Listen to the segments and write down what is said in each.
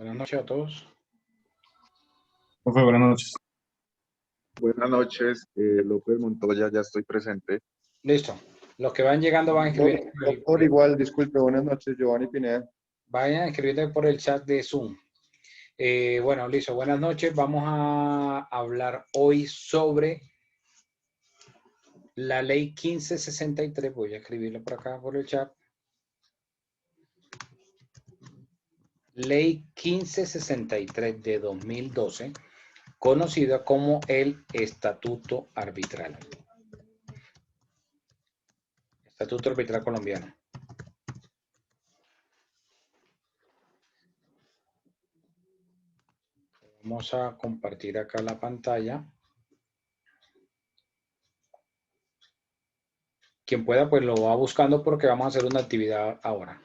Buenas noches a todos. Profe, buenas noches. Buenas noches, López Montoya, ya estoy presente. Listo. Los que van llegando van a escribir. Doctor, igual, disculpe, buenas noches, Giovanni Pineda. Vayan a escribir por el chat de Zoom. Bueno, listo. Buenas noches. Vamos a hablar hoy sobre la ley 1563. Voy a escribirlo por acá por el chat. Ley 1563 de 2012, conocida como el Estatuto Arbitral. Estatuto Arbitral Colombiano. Vamos a compartir acá la pantalla. Quien pueda, pues lo va buscando porque vamos a hacer una actividad ahora.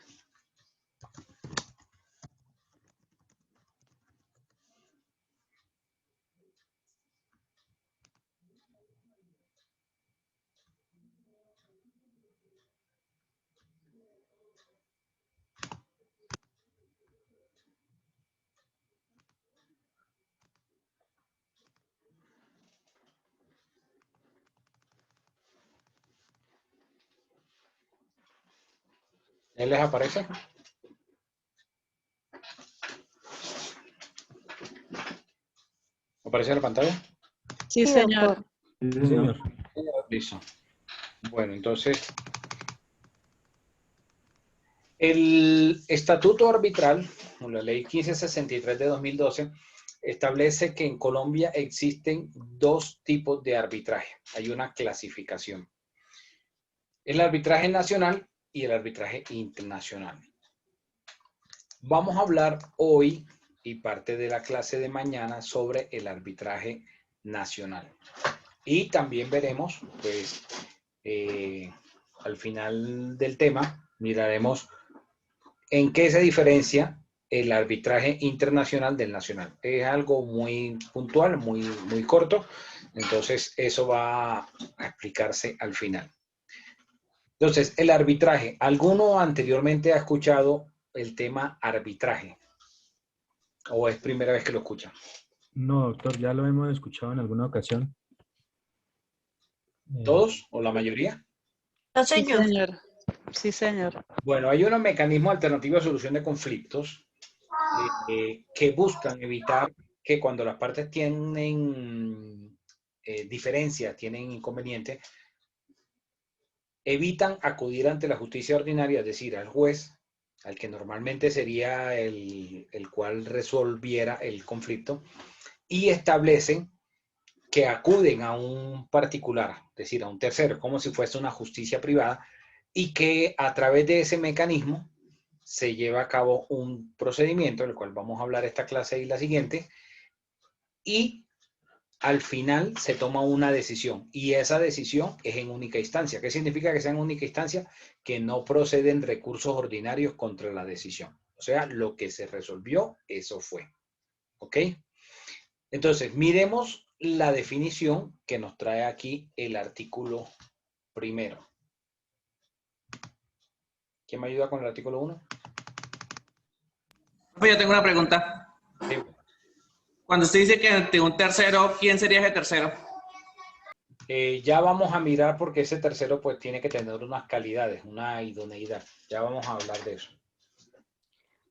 ¿Él les aparece? ¿Aparece en la pantalla? Sí, señor. Sí, señor. Listo. Bueno, entonces, el Estatuto Arbitral, o la Ley 1563 de 2012, establece que en Colombia existen dos tipos de arbitraje. Hay una clasificación. El arbitraje nacional y el arbitraje internacional. Vamos a hablar hoy y parte de la clase de mañana sobre el arbitraje nacional. Y también veremos, pues, al final del tema, miraremos en qué se diferencia el arbitraje internacional del nacional. Es algo muy puntual, muy corto, entonces eso va a explicarse al final. Entonces, el arbitraje. ¿Alguno anteriormente ha escuchado el tema arbitraje? ¿O es primera vez que lo escuchan? No, doctor, ya lo hemos escuchado en alguna ocasión. ¿Todos o la mayoría? No, señor. Sí, señor. Sí, señor. Bueno, hay unos mecanismos alternativos de solución de conflictos que buscan evitar que cuando las partes tienen diferencias, tienen inconvenientes, evitan acudir ante la justicia ordinaria, es decir, al juez, al que normalmente sería el cual resolviera el conflicto, y establecen que acuden a un particular, es decir, a un tercero, como si fuese una justicia privada, y que a través de ese mecanismo se lleva a cabo un procedimiento, del cual vamos a hablar esta clase y la siguiente, y al final se toma una decisión, y esa decisión es en única instancia. ¿Qué significa que sea en única instancia? Que no proceden recursos ordinarios contra la decisión. O sea, lo que se resolvió, eso fue. ¿Ok? Entonces, miremos la definición que nos trae aquí el artículo primero. ¿Quién me ayuda con el artículo 1? Yo tengo una pregunta. Sí. Cuando usted dice que ante un tercero, ¿quién sería ese tercero? Ya vamos a mirar porque ese tercero pues tiene que tener unas calidades, una idoneidad. Ya vamos a hablar de eso.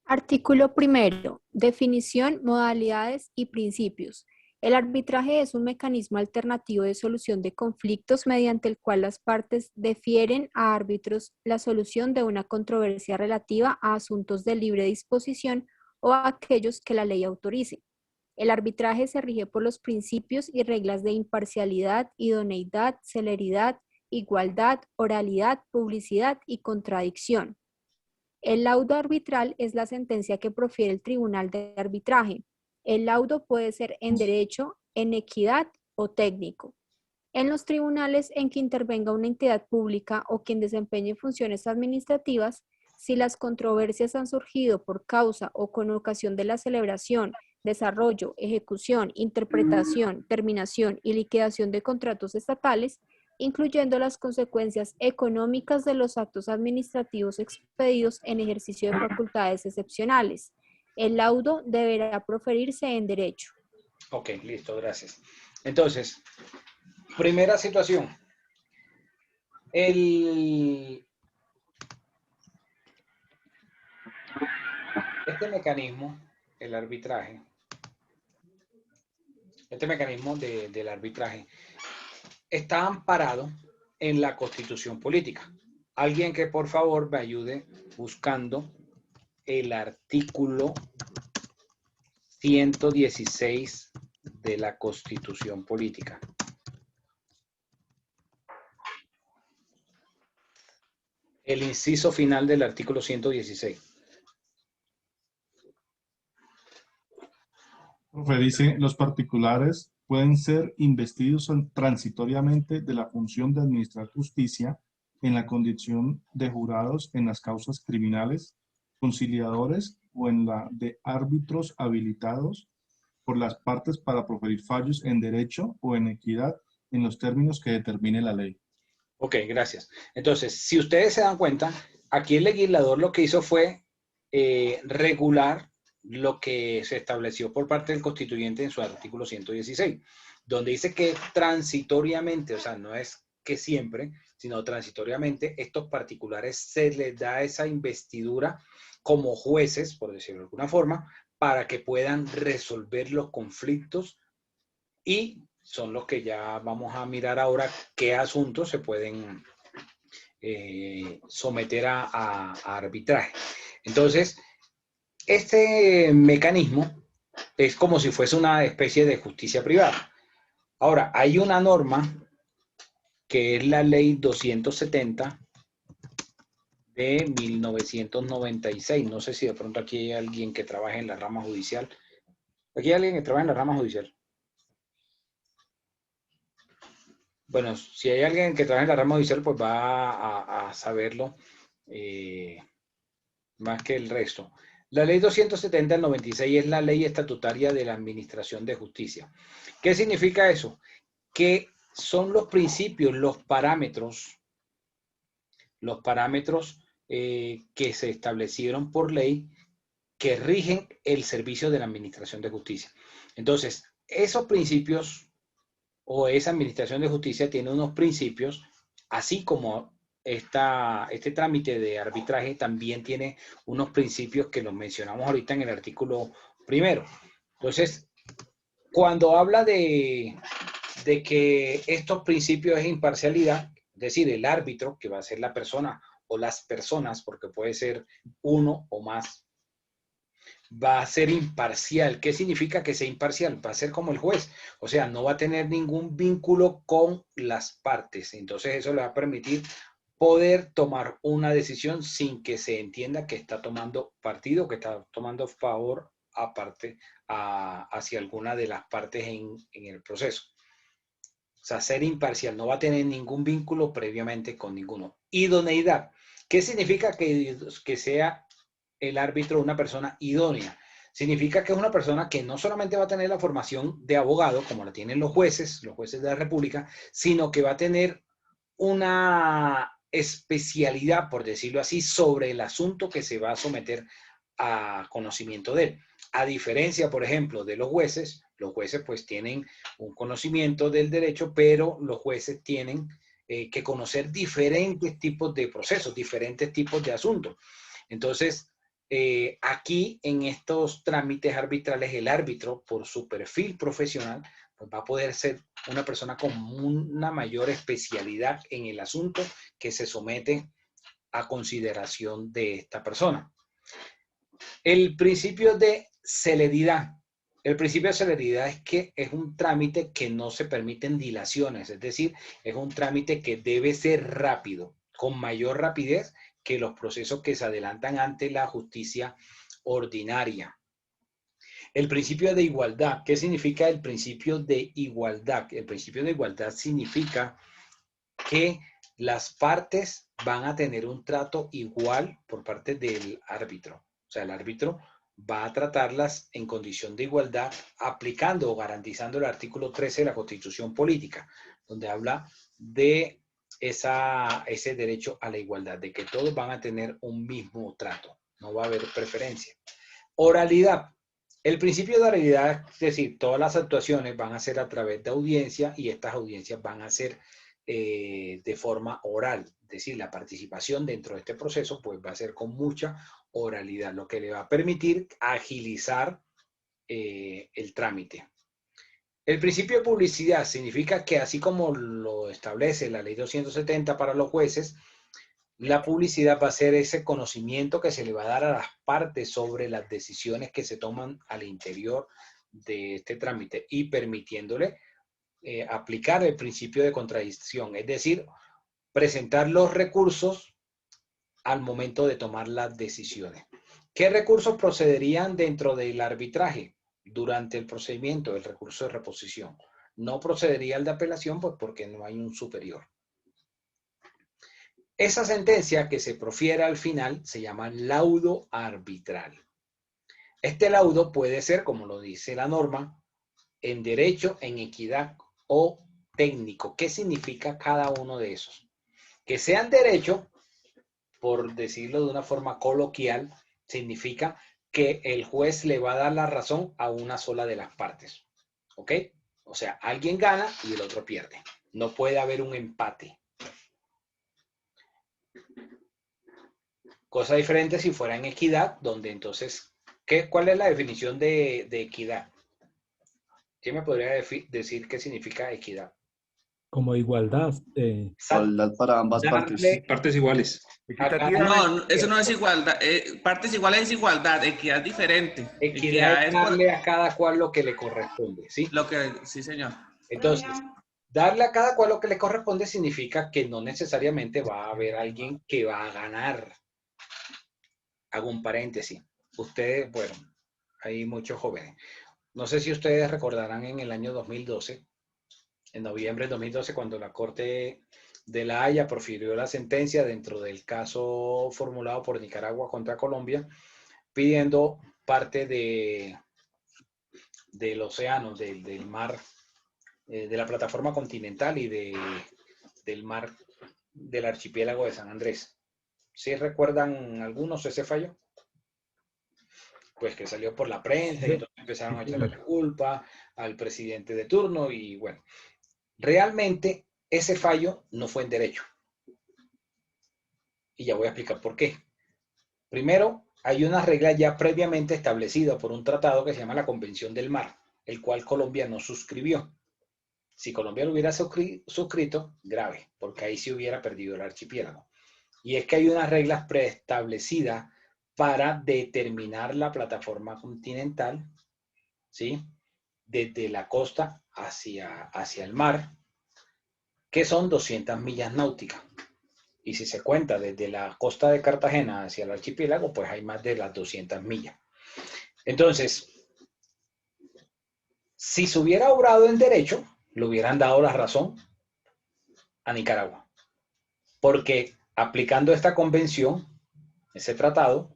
Artículo primero. Definición, modalidades y principios. El arbitraje es un mecanismo alternativo de solución de conflictos mediante el cual las partes defieren a árbitros la solución de una controversia relativa a asuntos de libre disposición o a aquellos que la ley autorice. El arbitraje se rige por los principios y reglas de imparcialidad, idoneidad, celeridad, igualdad, oralidad, publicidad y contradicción. El laudo arbitral es la sentencia que profiere el tribunal de arbitraje. El laudo puede ser en derecho, en equidad o técnico. En los tribunales en que intervenga una entidad pública o quien desempeñe funciones administrativas, si las controversias han surgido por causa o con ocasión de la celebración, desarrollo, ejecución, interpretación, terminación y liquidación de contratos estatales, incluyendo las consecuencias económicas de los actos administrativos expedidos en ejercicio de facultades excepcionales, El laudo deberá proferirse en derecho. Ok, listo, gracias. Entonces, primera situación. Este mecanismo, el arbitraje, este mecanismo del arbitraje está amparado en la Constitución política. Alguien que por favor me ayude buscando el artículo 116 de la Constitución política. El inciso final del artículo 116. Profe, dice, los particulares pueden ser investidos transitoriamente de la función de administrar justicia en la condición de jurados en las causas criminales, conciliadores o en la de árbitros habilitados por las partes para proferir fallos en derecho o en equidad en los términos que determine la ley. Ok, gracias. Entonces, si ustedes se dan cuenta, aquí el legislador lo que hizo fue regular lo que se estableció por parte del constituyente en su artículo 116, donde dice que transitoriamente, o sea, no es que siempre, sino transitoriamente, estos particulares se les da esa investidura como jueces, por decirlo de alguna forma, para que puedan resolver los conflictos y son los que ya vamos a mirar ahora qué asuntos se pueden someter a arbitraje. Entonces, este mecanismo es como si fuese una especie de justicia privada. Ahora, hay una norma que es la ley 270 de 1996. No sé si de pronto aquí hay alguien que trabaje en la rama judicial. ¿Aquí hay alguien que trabaja en la rama judicial? Bueno, si hay alguien que trabaja en la rama judicial, pues va a saberlo más que el resto. La ley 270 del 96 es la ley estatutaria de la Administración de Justicia. ¿Qué significa eso? Que son los principios, los parámetros que se establecieron por ley que rigen el servicio de la Administración de Justicia. Entonces, esos principios o esa Administración de Justicia tiene unos principios, así como este trámite de arbitraje también tiene unos principios que los mencionamos ahorita en el artículo primero. Entonces, cuando habla de que estos principios es imparcialidad, es decir, el árbitro, que va a ser la persona o las personas, porque puede ser uno o más, va a ser imparcial. ¿Qué significa que sea imparcial? Va a ser como el juez, o sea, no va a tener ningún vínculo con las partes. Entonces eso le va a permitir poder tomar una decisión sin que se entienda que está tomando partido, que está tomando favor aparte hacia alguna de las partes en el proceso. O sea, ser imparcial, no va a tener ningún vínculo previamente con ninguno. Idoneidad. ¿Qué significa que sea el árbitro una persona idónea? Significa que es una persona que no solamente va a tener la formación de abogado, como la tienen los jueces de la República, sino que va a tener una especialidad, por decirlo así, sobre el asunto que se va a someter a conocimiento de él. A diferencia, por ejemplo, de los jueces pues tienen un conocimiento del derecho, pero los jueces tienen que conocer diferentes tipos de procesos, diferentes tipos de asuntos. Entonces, aquí en estos trámites arbitrales, el árbitro, por su perfil profesional, pues va a poder ser una persona con una mayor especialidad en el asunto que se somete a consideración de esta persona. El principio de celeridad. El principio de celeridad es que es un trámite que no se permiten dilaciones, es decir, es un trámite que debe ser rápido, con mayor rapidez que los procesos que se adelantan ante la justicia ordinaria. El principio de igualdad. ¿Qué significa el principio de igualdad? El principio de igualdad significa que las partes van a tener un trato igual por parte del árbitro. O sea, el árbitro va a tratarlas en condición de igualdad aplicando o garantizando el artículo 13 de la Constitución Política, donde habla de ese derecho a la igualdad, de que todos van a tener un mismo trato, no va a haber preferencia. Oralidad. El principio de oralidad, es decir, todas las actuaciones van a ser a través de audiencia y estas audiencias van a ser de forma oral. Es decir, la participación dentro de este proceso pues va a ser con mucha oralidad, lo que le va a permitir agilizar el trámite. El principio de publicidad significa que así como lo establece la ley 270 para los jueces, la publicidad va a ser ese conocimiento que se le va a dar a las partes sobre las decisiones que se toman al interior de este trámite y permitiéndole aplicar el principio de contradicción, es decir, presentar los recursos al momento de tomar las decisiones. ¿Qué recursos procederían dentro del arbitraje? Durante el procedimiento, el recurso de reposición. No procedería el de apelación pues porque no hay un superior. Esa sentencia que se profiere al final se llama laudo arbitral. Este laudo puede ser, como lo dice la norma, en derecho, en equidad o técnico. ¿Qué significa cada uno de esos? Que sea en derecho, por decirlo de una forma coloquial, significa que el juez le va a dar la razón a una sola de las partes. ¿Ok? O sea, alguien gana y el otro pierde. No puede haber un empate. Cosa diferente si fuera en equidad, donde entonces, ¿cuál es la definición de equidad? ¿Quién me podría decir qué significa equidad? Como igualdad. Igualdad para ambas partes. Partes iguales. No, eso no es igualdad. Partes iguales es igualdad, equidad diferente. Equidad es darle a cada cual lo que le corresponde, ¿sí? Sí, señor. Entonces, darle a cada cual lo que le corresponde significa que no necesariamente va a haber alguien que va a ganar. Hago un paréntesis. Ustedes, bueno, hay muchos jóvenes. No sé si ustedes recordarán en el año 2012, en noviembre de 2012, cuando la Corte de La Haya profirió la sentencia dentro del caso formulado por Nicaragua contra Colombia, pidiendo parte del océano, del mar, de la plataforma continental y del mar del archipiélago de San Andrés. ¿Sí recuerdan algunos ese fallo? Pues que salió por la prensa y entonces empezaron a echarle la culpa al presidente de turno y bueno, realmente ese fallo no fue en derecho. Y ya voy a explicar por qué. Primero, hay una regla ya previamente establecida por un tratado que se llama la Convención del Mar, el cual Colombia no suscribió. Si Colombia lo hubiera suscrito, grave, porque ahí sí hubiera perdido el archipiélago. Y es que hay unas reglas preestablecidas para determinar la plataforma continental, ¿sí? Desde la costa hacia el mar, que son 200 millas náuticas. Y si se cuenta desde la costa de Cartagena hacia el archipiélago, pues hay más de las 200 millas. Entonces, si se hubiera obrado en derecho, le hubieran dado la razón a Nicaragua. Porque aplicando esta convención, ese tratado,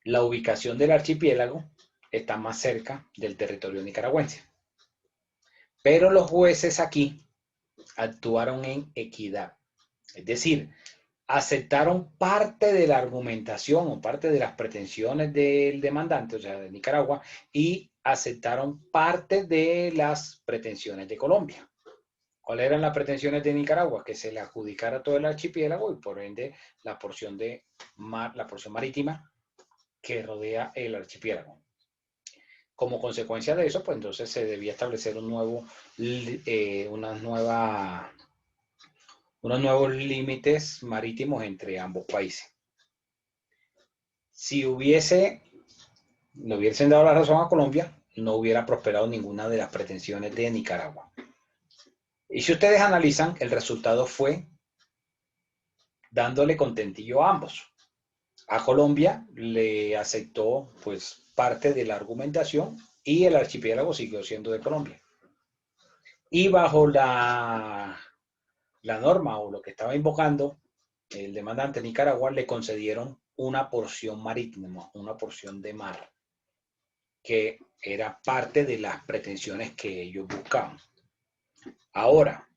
la ubicación del archipiélago está más cerca del territorio nicaragüense. Pero los jueces aquí actuaron en equidad. Es decir, aceptaron parte de la argumentación o parte de las pretensiones del demandante, o sea, de Nicaragua, y aceptaron parte de las pretensiones de Colombia. ¿Cuáles eran las pretensiones de Nicaragua? Que se le adjudicara todo el archipiélago y por ende la porción de mar, la porción marítima que rodea el archipiélago. Como consecuencia de eso, pues entonces se debía establecer unos nuevos límites marítimos entre ambos países. Si le hubiesen dado la razón a Colombia, no hubiera prosperado ninguna de las pretensiones de Nicaragua. Y si ustedes analizan, el resultado fue dándole contentillo a ambos. A Colombia le aceptó pues parte de la argumentación y el archipiélago siguió siendo de Colombia. Y bajo la norma o lo que estaba invocando el demandante de Nicaragua, le concedieron una porción marítima, una porción de mar, que era parte de las pretensiones que ellos buscaban. Ahora,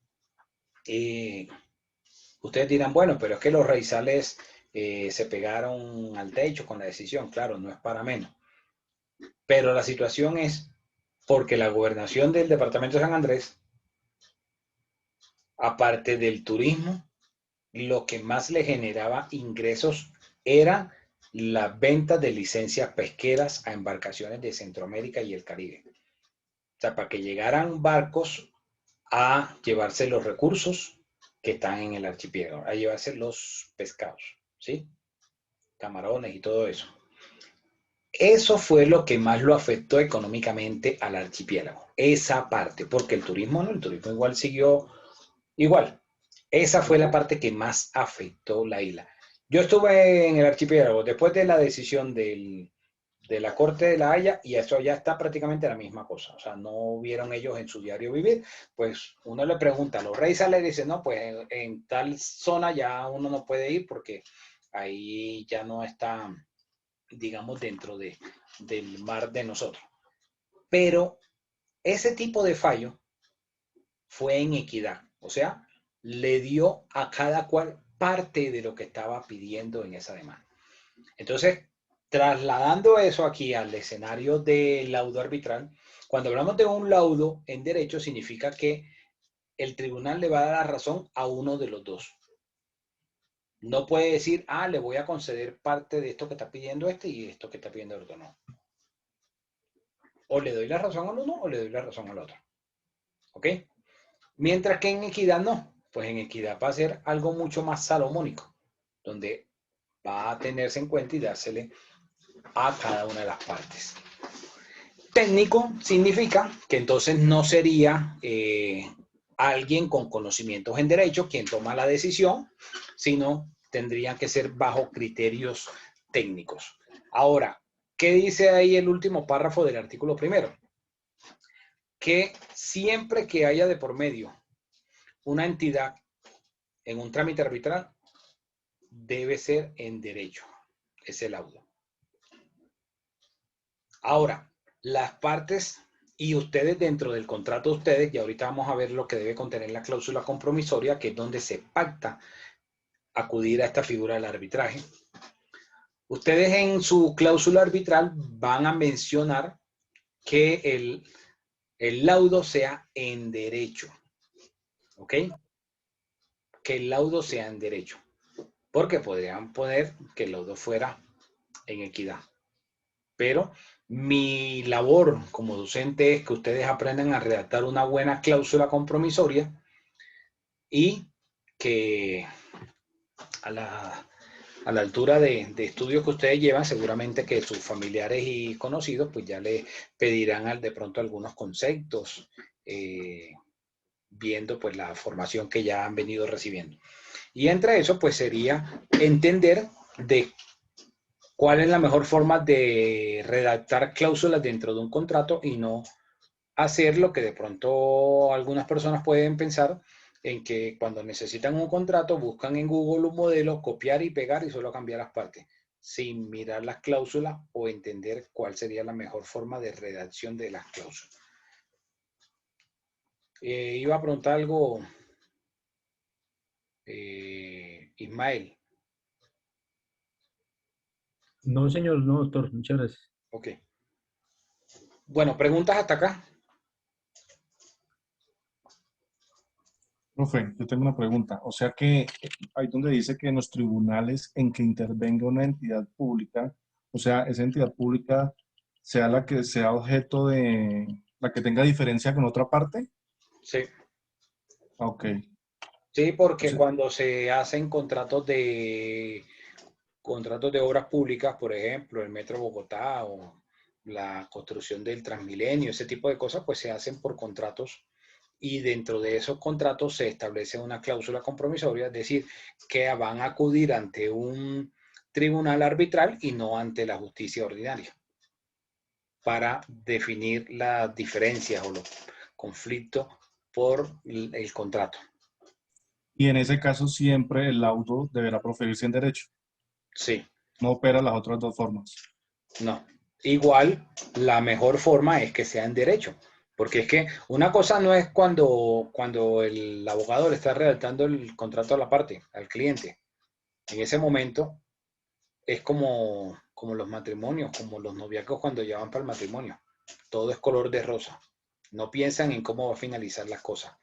ustedes dirán, bueno, pero es que los raizales se pegaron al techo con la decisión. Claro, no es para menos. Pero la situación es porque la gobernación del departamento de San Andrés, aparte del turismo, lo que más le generaba ingresos era la venta de licencias pesqueras a embarcaciones de Centroamérica y el Caribe. O sea, para que llegaran barcos a llevarse los recursos que están en el archipiélago, a llevarse los pescados, ¿sí? Camarones y todo eso. Eso fue lo que más lo afectó económicamente al archipiélago, esa parte, porque el turismo no, el turismo igual siguió igual. Esa fue la parte que más afectó la isla. Yo estuve en el archipiélago después de la decisión de la Corte de la Haya y eso ya está prácticamente la misma cosa. O sea, no vieron ellos en su diario vivir. Pues uno le pregunta a los reyes y dice, no, pues en tal zona ya uno no puede ir porque ahí ya no está, digamos, dentro del mar de nosotros. Pero ese tipo de fallo fue en equidad. O sea, le dio a cada cual parte de lo que estaba pidiendo en esa demanda. Entonces, trasladando eso aquí al escenario del laudo arbitral, cuando hablamos de un laudo en derecho, significa que el tribunal le va a dar la razón a uno de los dos. No puede decir, le voy a conceder parte de esto que está pidiendo este y esto que está pidiendo el otro, no. O le doy la razón al uno o le doy la razón al otro. ¿Ok? Mientras que en equidad no. Pues en equidad va a ser algo mucho más salomónico, donde va a tenerse en cuenta y dársele a cada una de las partes. Técnico significa que entonces no sería alguien con conocimientos en derecho quien toma la decisión, sino tendrían que ser bajo criterios técnicos. Ahora, ¿qué dice ahí el último párrafo del artículo primero? Que siempre que haya de por medio una entidad en un trámite arbitral, debe ser en derecho ese laudo. Ahora, las partes y ustedes dentro del contrato de ustedes, y ahorita vamos a ver lo que debe contener la cláusula compromisoria, que es donde se pacta acudir a esta figura del arbitraje. Ustedes en su cláusula arbitral van a mencionar que el laudo sea en derecho. ¿Ok? Que el laudo sea en derecho. Porque podrían poner que el laudo fuera en equidad. Pero mi labor como docente es que ustedes aprendan a redactar una buena cláusula compromisoria y que a la altura de estudios que ustedes llevan, seguramente que sus familiares y conocidos pues ya les pedirán de pronto algunos conceptos, viendo pues la formación que ya han venido recibiendo. Y entre eso pues sería entender de cuál es la mejor forma de redactar cláusulas dentro de un contrato y no hacer lo que de pronto algunas personas pueden pensar en que cuando necesitan un contrato buscan en Google un modelo, copiar y pegar y solo cambiar las partes, sin mirar las cláusulas o entender cuál sería la mejor forma de redacción de las cláusulas. Iba a preguntar algo, Ismael. No, señor, no, doctor, muchas gracias. Ok. Bueno, preguntas hasta acá. Profe, yo tengo una pregunta. O sea que ahí donde dice que en los tribunales en que intervenga una entidad pública, o sea, esa entidad pública sea la que sea objeto de, la que tenga diferencia con otra parte. Sí. Ok. Sí, porque Entonces, cuando se hacen contratos de obras públicas, por ejemplo, el Metro Bogotá o la construcción del Transmilenio, ese tipo de cosas, pues se hacen por contratos y dentro de esos contratos se establece una cláusula compromisoria, es decir, que van a acudir ante un tribunal arbitral y no ante la justicia ordinaria para definir las diferencias o los conflictos por el contrato. y en ese caso siempre el laudo deberá proferirse en derecho. Sí. No opera las otras dos formas. No. Igual, la mejor forma es que sea en derecho. Porque es que una cosa no es cuando el abogado le está redactando el contrato a la parte, al cliente. En ese momento es como los matrimonios, como los noviazgos cuando ya van para el matrimonio. Todo es color de rosa. No piensan en cómo va a finalizar las cosas.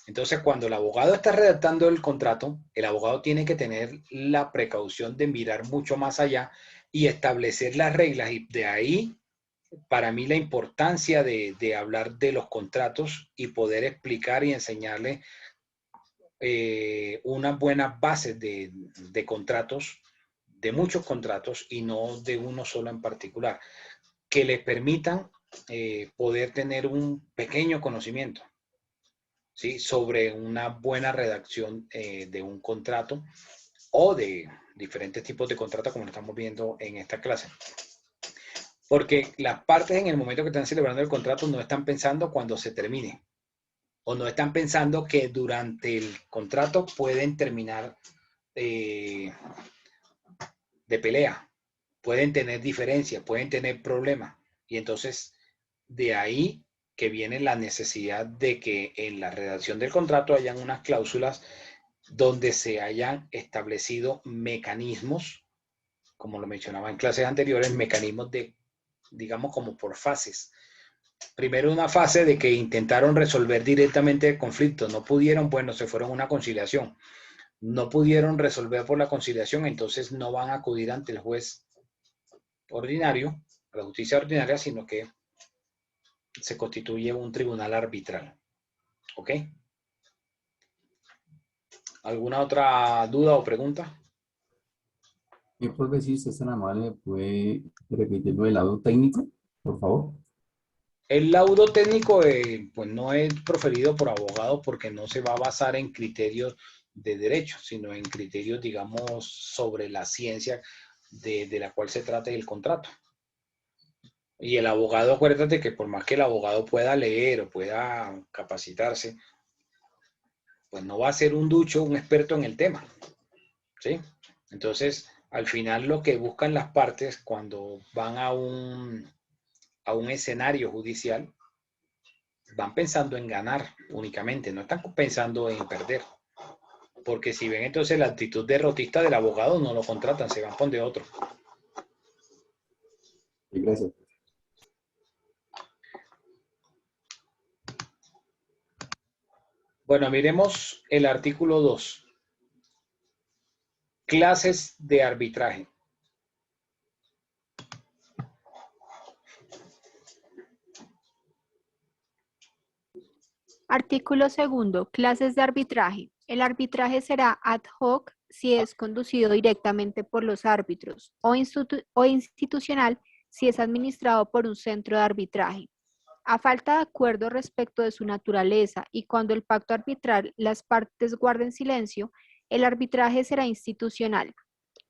Entonces, cuando el abogado está redactando el contrato, el abogado tiene que tener la precaución de mirar mucho más allá y establecer las reglas. Y de ahí, para mí, la importancia de hablar de los contratos y poder explicar y enseñarle unas buenas bases de contratos, de muchos contratos y no de uno solo en particular, que les permitan poder tener un pequeño conocimiento, ¿sí?, sobre una buena redacción de un contrato o de diferentes tipos de contratos como lo estamos viendo en esta clase. Porque las partes en el momento que están celebrando el contrato no están pensando cuando se termine o no están pensando que durante el contrato pueden terminar de pelea, pueden tener diferencias, pueden tener problemas. Y entonces de ahí que viene la necesidad de que en la redacción del contrato hayan unas cláusulas donde se hayan establecido mecanismos, como lo mencionaba en clases anteriores, mecanismos de, digamos, como por fases. Primero una fase de que intentaron resolver directamente el conflicto, no pudieron, bueno, se fueron a una conciliación. No pudieron resolver por la conciliación, entonces no van a acudir ante el juez ordinario, a la justicia ordinaria, sino que se constituye un tribunal arbitral. ¿Ok? ¿Alguna otra duda o pregunta? ¿Qué puede decir, si es tan amable, puede repetirlo del lado técnico, por favor? El laudo técnico pues no es proferido por abogado porque no se va a basar en criterios de derecho, sino en criterios, digamos, sobre la ciencia de la cual se trate el contrato. Y el abogado, acuérdate que por más que el abogado pueda leer o pueda capacitarse, pues no va a ser un ducho, un experto en el tema, ¿sí? Entonces, al final lo que buscan las partes cuando van a un escenario judicial, van pensando en ganar únicamente, no están pensando en perder. Porque si ven entonces la actitud derrotista del abogado, no lo contratan, se van con de otro. Sí, gracias. Bueno, miremos el artículo 2. Clases de arbitraje. Artículo 2. Clases de arbitraje. El arbitraje será ad hoc si es conducido directamente por los árbitros o institucional si es administrado por un centro de arbitraje. A falta de acuerdo respecto de su naturaleza y cuando el pacto arbitral las partes guarden silencio, el arbitraje será institucional.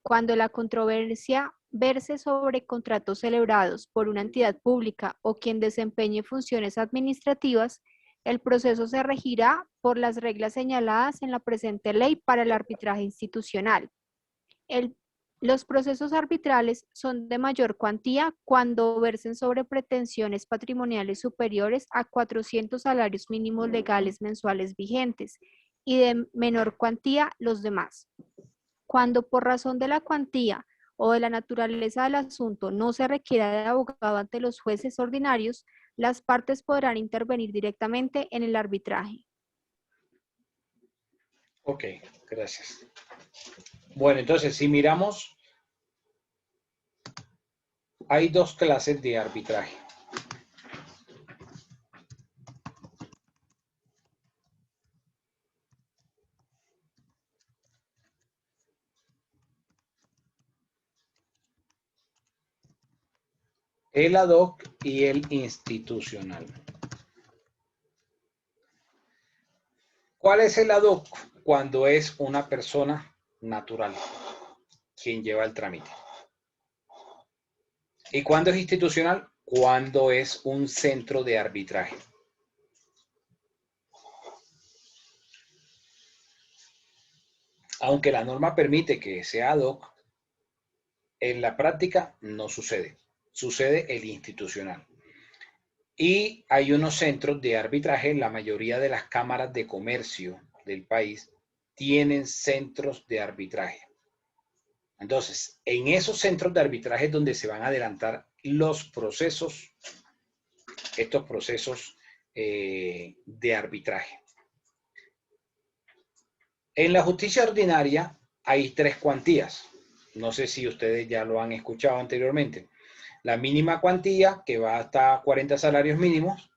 Cuando la controversia verse sobre contratos celebrados por una entidad pública o quien desempeñe funciones administrativas, el proceso se regirá por las reglas señaladas en la presente ley para el arbitraje institucional. Los procesos arbitrales son de mayor cuantía cuando versen sobre pretensiones patrimoniales superiores a 400 salarios mínimos legales mensuales vigentes y de menor cuantía los demás. Cuando por razón de la cuantía o de la naturaleza del asunto no se requiera de abogado ante los jueces ordinarios, las partes podrán intervenir directamente en el arbitraje. Ok, gracias. Bueno, entonces, si miramos, hay dos clases de arbitraje. El ad hoc y el institucional. ¿Cuál es el ad hoc? Cuando es una persona natural quien lleva el trámite. ¿Y cuándo es institucional? Cuando es un centro de arbitraje. Aunque la norma permite que sea ad hoc, en la práctica no sucede. Sucede el institucional. Y hay unos centros de arbitraje, la mayoría de las cámaras de comercio del país tienen centros de arbitraje. Entonces, en esos centros de arbitraje es donde se van a adelantar los procesos, estos procesos de arbitraje. En la justicia ordinaria hay 3 cuantías. No sé si ustedes ya lo han escuchado anteriormente. La mínima cuantía, que va hasta 40 salarios mínimos.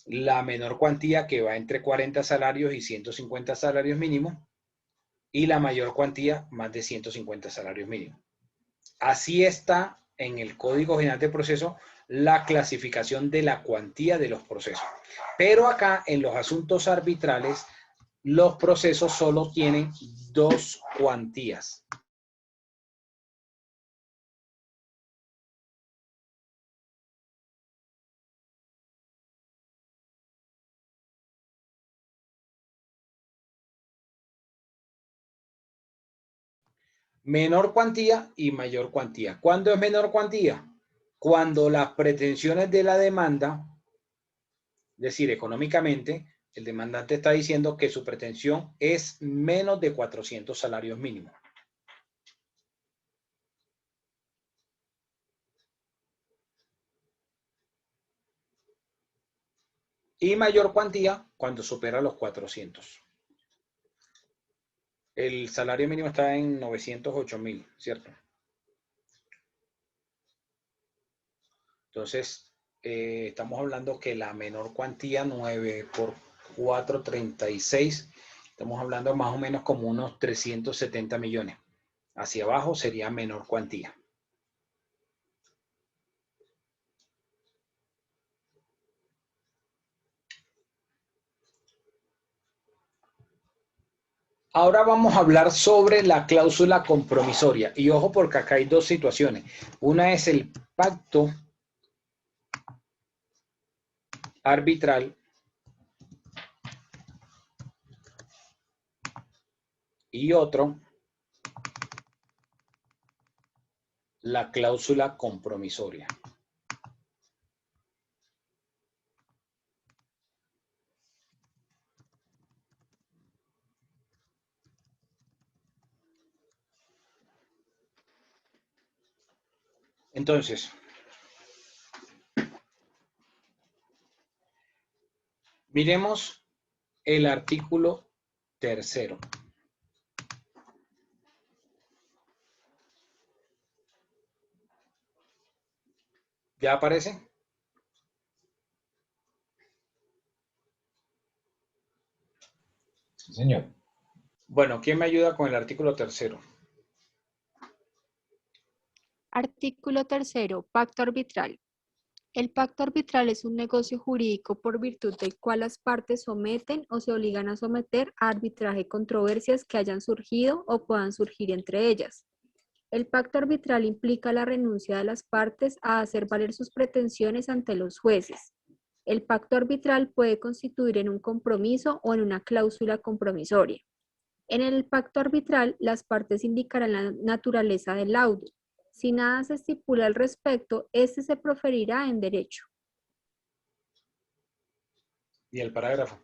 La menor cuantía, que va entre 40 salarios y 150 salarios mínimos. Y la mayor cuantía, más de 150 salarios mínimos. Así está en el Código General de Proceso la clasificación de la cuantía de los procesos. Pero acá, en los asuntos arbitrales, los procesos solo tienen 2 cuantías. Menor cuantía y mayor cuantía. ¿Cuándo es menor cuantía? Cuando las pretensiones de la demanda, es decir, económicamente, el demandante está diciendo que su pretensión es menos de 400 salarios mínimos. Y mayor cuantía cuando supera los 400. El salario mínimo está en 908.000, ¿cierto? Entonces, estamos hablando que la menor cuantía, 9 por 4, 36, estamos hablando más o menos como unos 370 millones. Hacia abajo sería menor cuantía. Ahora vamos a hablar sobre la cláusula compromisoria. Y ojo, porque acá hay 2 situaciones. Una es el pacto arbitral y otro, la cláusula compromisoria. Entonces, miremos el artículo 3. ¿Ya aparece? Sí, señor. Bueno, ¿quién me ayuda con el artículo 3? Artículo 3. Pacto arbitral. El pacto arbitral es un negocio jurídico por virtud del cual las partes someten o se obligan a someter a arbitraje controversias que hayan surgido o puedan surgir entre ellas. El pacto arbitral implica la renuncia de las partes a hacer valer sus pretensiones ante los jueces. El pacto arbitral puede constituir en un compromiso o en una cláusula compromisoria. En el pacto arbitral, las partes indicarán la naturaleza del laudo. Si nada se estipula al respecto, este se proferirá en derecho. ¿Y el parágrafo?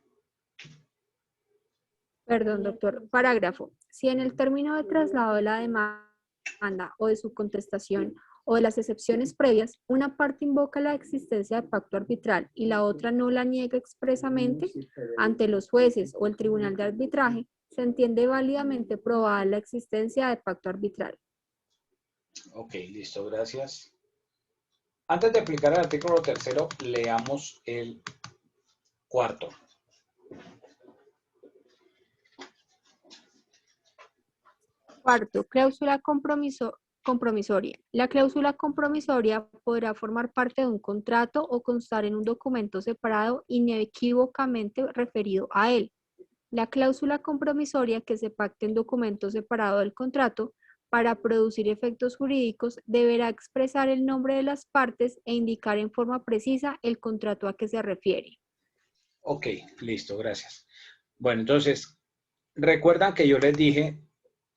Perdón, doctor. Parágrafo. Si en el término de traslado de la demanda o de su contestación o de las excepciones previas, una parte invoca la existencia de pacto arbitral y la otra no la niega expresamente ante los jueces o el tribunal de arbitraje, se entiende válidamente probada la existencia de pacto arbitral. Ok, listo, gracias. Antes de explicar el artículo 3, leamos el 4. Cuarto, cláusula compromisoria. La cláusula compromisoria podrá formar parte de un contrato o constar en un documento separado inequívocamente referido a él. La cláusula compromisoria que se pacte en documento separado del contrato para producir efectos jurídicos deberá expresar el nombre de las partes e indicar en forma precisa el contrato a que se refiere. Ok, listo, gracias. Bueno, entonces, recuerdan que yo les dije,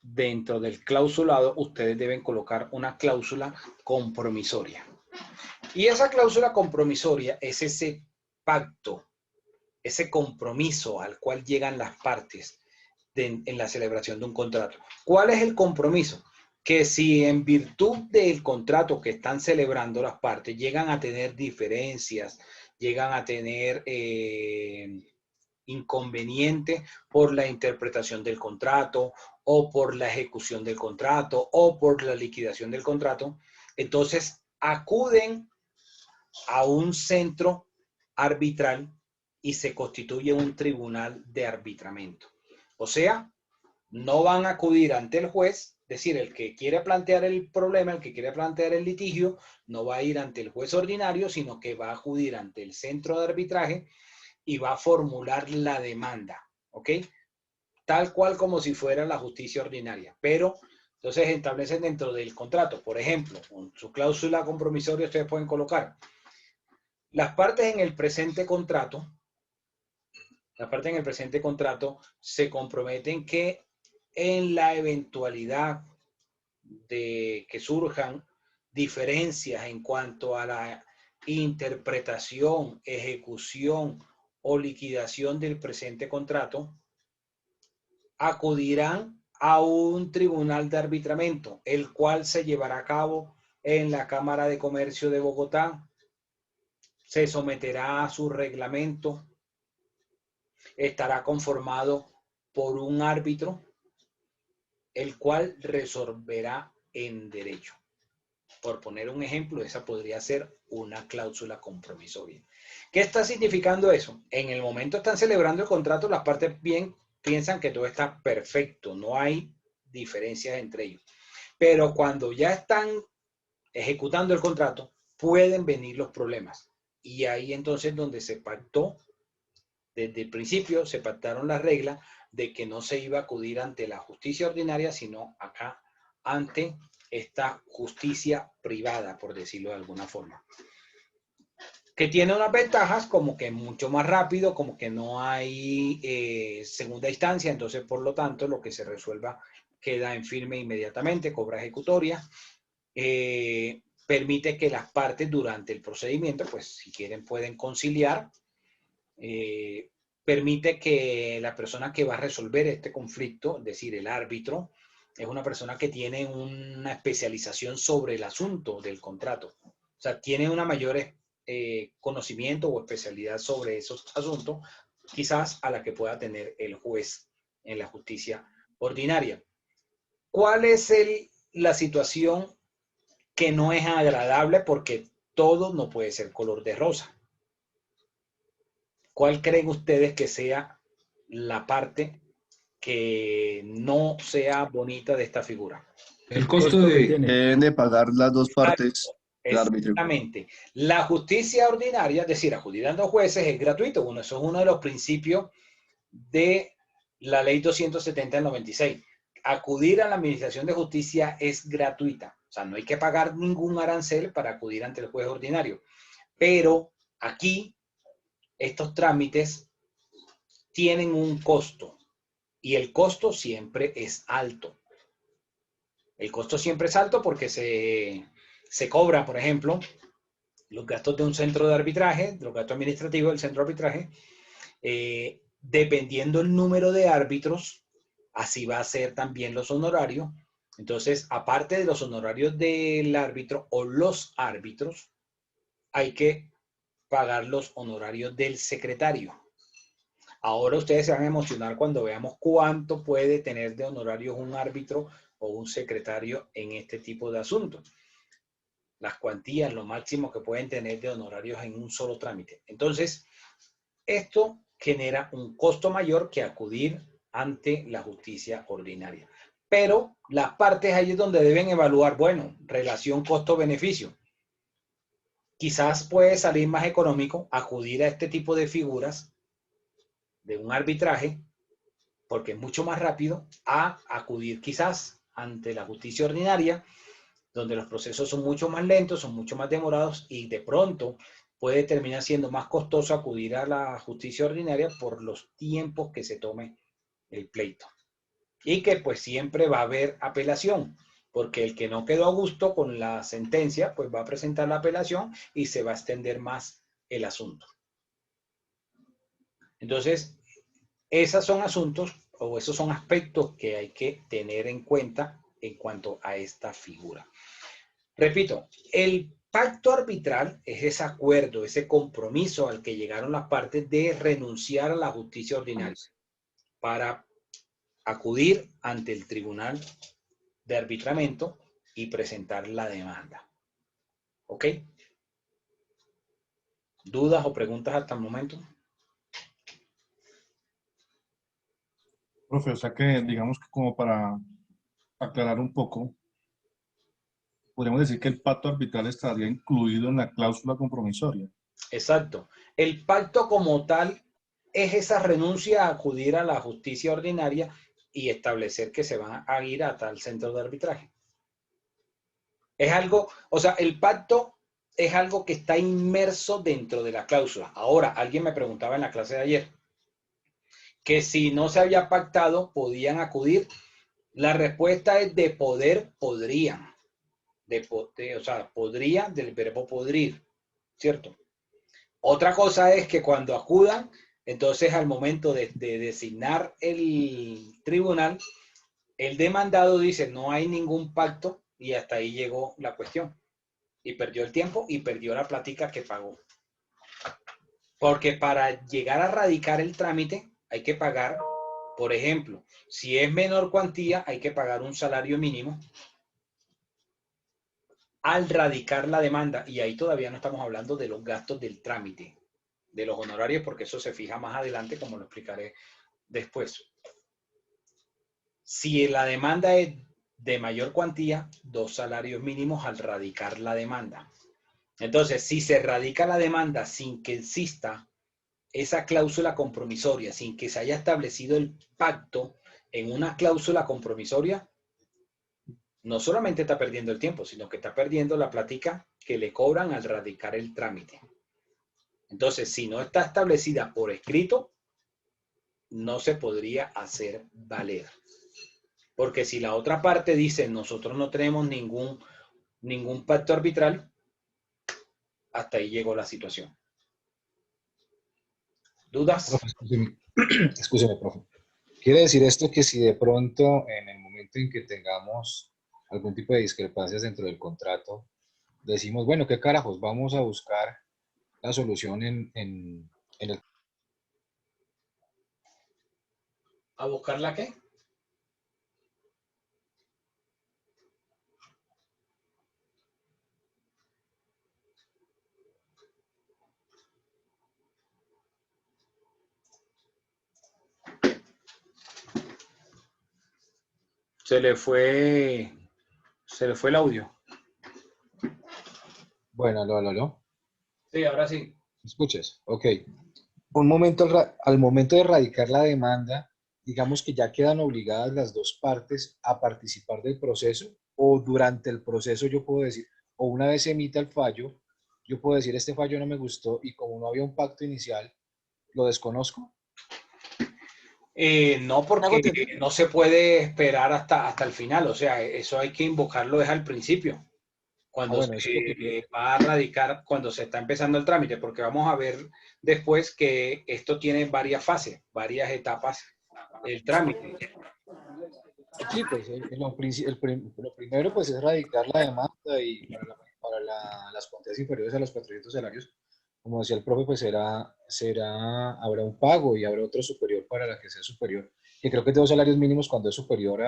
dentro del clausulado, ustedes deben colocar una cláusula compromisoria. Y esa cláusula compromisoria es ese pacto, ese compromiso al cual llegan las partes en la celebración de un contrato. ¿Cuál es el compromiso? que si en virtud del contrato que están celebrando las partes llegan a tener diferencias, llegan a tener inconvenientes por la interpretación del contrato o por la ejecución del contrato o por la liquidación del contrato, entonces acuden a un centro arbitral y se constituye un tribunal de arbitramiento. O sea, no van a acudir ante el juez, es decir, el que quiere plantear el problema, el que quiere plantear el litigio, no va a ir ante el juez ordinario, sino que va a acudir ante el centro de arbitraje y va a formular la demanda, ¿ok? Tal cual como si fuera la justicia ordinaria, pero entonces establecen dentro del contrato, por ejemplo, con su cláusula compromisoria ustedes pueden colocar las partes en el presente contrato, se comprometen que en la eventualidad de que surjan diferencias en cuanto a la interpretación, ejecución o liquidación del presente contrato, acudirán a un tribunal de arbitramiento, el cual se llevará a cabo en la Cámara de Comercio de Bogotá, se someterá a su reglamento, estará conformado por un árbitro, el cual resolverá en derecho. Por poner un ejemplo, esa podría ser una cláusula compromisoria. ¿Qué está significando eso? En el momento están celebrando el contrato, las partes bien piensan que todo está perfecto, no hay diferencias entre ellos. Pero cuando ya están ejecutando el contrato, pueden venir los problemas. Y ahí entonces donde se pactó, desde el principio se pactaron las reglas de que no se iba a acudir ante la justicia ordinaria, sino acá ante esta justicia privada, por decirlo de alguna forma. Que tiene unas ventajas como que es mucho más rápido, como que no hay segunda instancia, entonces por lo tanto lo que se resuelva queda en firme inmediatamente, cobra ejecutoria, permite que las partes durante el procedimiento, pues si quieren pueden conciliar, permite que la persona que va a resolver este conflicto, es decir, el árbitro, es una persona que tiene una especialización sobre el asunto del contrato. O sea, tiene una mayor conocimiento o especialidad sobre esos asuntos, quizás a la que pueda tener el juez en la justicia ordinaria. ¿Cuál es la situación que no es agradable? Porque todo no puede ser color de rosa. ¿Cuál creen ustedes que sea la parte que no sea bonita de esta figura? El costo que deben de pagar las dos partes del árbitro. Exactamente. La justicia ordinaria, es decir, acudir a los jueces es gratuito. Bueno, eso es uno de los principios de la ley 270 del 96. Acudir a la administración de justicia es gratuita. O sea, no hay que pagar ningún arancel para acudir ante el juez ordinario. Pero aquí estos trámites tienen un costo y el costo siempre es alto. El costo siempre es alto porque se cobra, por ejemplo, los gastos de un centro de arbitraje, los gastos administrativos del centro de arbitraje, dependiendo el número de árbitros, así va a ser también los honorarios. Entonces, aparte de los honorarios del árbitro o los árbitros, hay que pagar los honorarios del secretario. Ahora ustedes se van a emocionar cuando veamos cuánto puede tener de honorarios un árbitro o un secretario en este tipo de asuntos. Las cuantías, lo máximo que pueden tener de honorarios en un solo trámite. Entonces, esto genera un costo mayor que acudir ante la justicia ordinaria. Pero las partes ahí es donde deben evaluar, bueno, relación costo-beneficio. Quizás puede salir más económico acudir a este tipo de figuras de un arbitraje, porque es mucho más rápido, a acudir quizás ante la justicia ordinaria, donde los procesos son mucho más lentos, son mucho más demorados y de pronto puede terminar siendo más costoso acudir a la justicia ordinaria por los tiempos que se tome el pleito. Y que pues siempre va a haber apelación, porque el que no quedó a gusto con la sentencia, pues va a presentar la apelación y se va a extender más el asunto. Entonces, esos son asuntos o esos son aspectos que hay que tener en cuenta en cuanto a esta figura. Repito, el pacto arbitral es ese acuerdo, ese compromiso al que llegaron las partes de renunciar a la justicia ordinaria para acudir ante el tribunal de arbitramiento y presentar la demanda. ¿Ok? ¿Dudas o preguntas hasta el momento? Profe, o sea que digamos que como para aclarar un poco, podríamos decir que el pacto arbitral estaría incluido en la cláusula compromisoria. Exacto. El pacto como tal es esa renuncia a acudir a la justicia ordinaria y establecer que se van a ir a tal centro de arbitraje. Es algo, o sea, el pacto es algo que está inmerso dentro de la cláusula. Ahora, alguien me preguntaba en la clase de ayer que si no se había pactado, ¿podían acudir? La respuesta es de poder, podrían. O sea, podría del verbo podrir, ¿cierto? Otra cosa es que cuando acudan, entonces al momento de designar el tribunal, el demandado dice no hay ningún pacto y hasta ahí llegó la cuestión. Y perdió el tiempo y perdió la plática que pagó. Porque para llegar a radicar el trámite hay que pagar, por ejemplo, si es menor cuantía hay que pagar un salario mínimo al radicar la demanda. Y ahí todavía no estamos hablando de los gastos del trámite, de los honorarios, porque eso se fija más adelante, como lo explicaré después. Si la demanda es de mayor cuantía, 2 salarios mínimos al radicar la demanda. Entonces, si se radica la demanda sin que exista esa cláusula compromisoria, sin que se haya establecido el pacto en una cláusula compromisoria, no solamente está perdiendo el tiempo, sino que está perdiendo la plática que le cobran al radicar el trámite. Entonces, si no está establecida por escrito, no se podría hacer valer. Porque si la otra parte dice, nosotros no tenemos ningún pacto arbitral, hasta ahí llegó la situación. ¿Dudas? Profe, escúcheme, profe. ¿Quiere decir esto que si de pronto, en el momento en que tengamos algún tipo de discrepancias dentro del contrato, decimos, bueno, qué carajos, vamos a buscar la solución en el... ¿A buscar la qué? Se le fue el audio. Bueno, aló. Sí, ahora sí. ¿Escuchas? Ok. Al momento de radicar la demanda, digamos que ya quedan obligadas las dos partes a participar del proceso, o durante el proceso yo puedo decir, o una vez se emita el fallo, yo puedo decir, este fallo no me gustó y como no había un pacto inicial, lo desconozco. No, porque no se puede esperar hasta el final, o sea, eso hay que invocarlo desde al principio, cuando se va a radicar, cuando se está empezando el trámite, porque vamos a ver después que esto tiene varias fases, varias etapas del trámite. Sí, pues lo primero pues es radicar la demanda y para las cuantías inferiores a los 400 salarios, como decía el profe, pues habrá un pago y habrá otro superior para la que sea superior, que creo que es de 2 salarios mínimos cuando es superior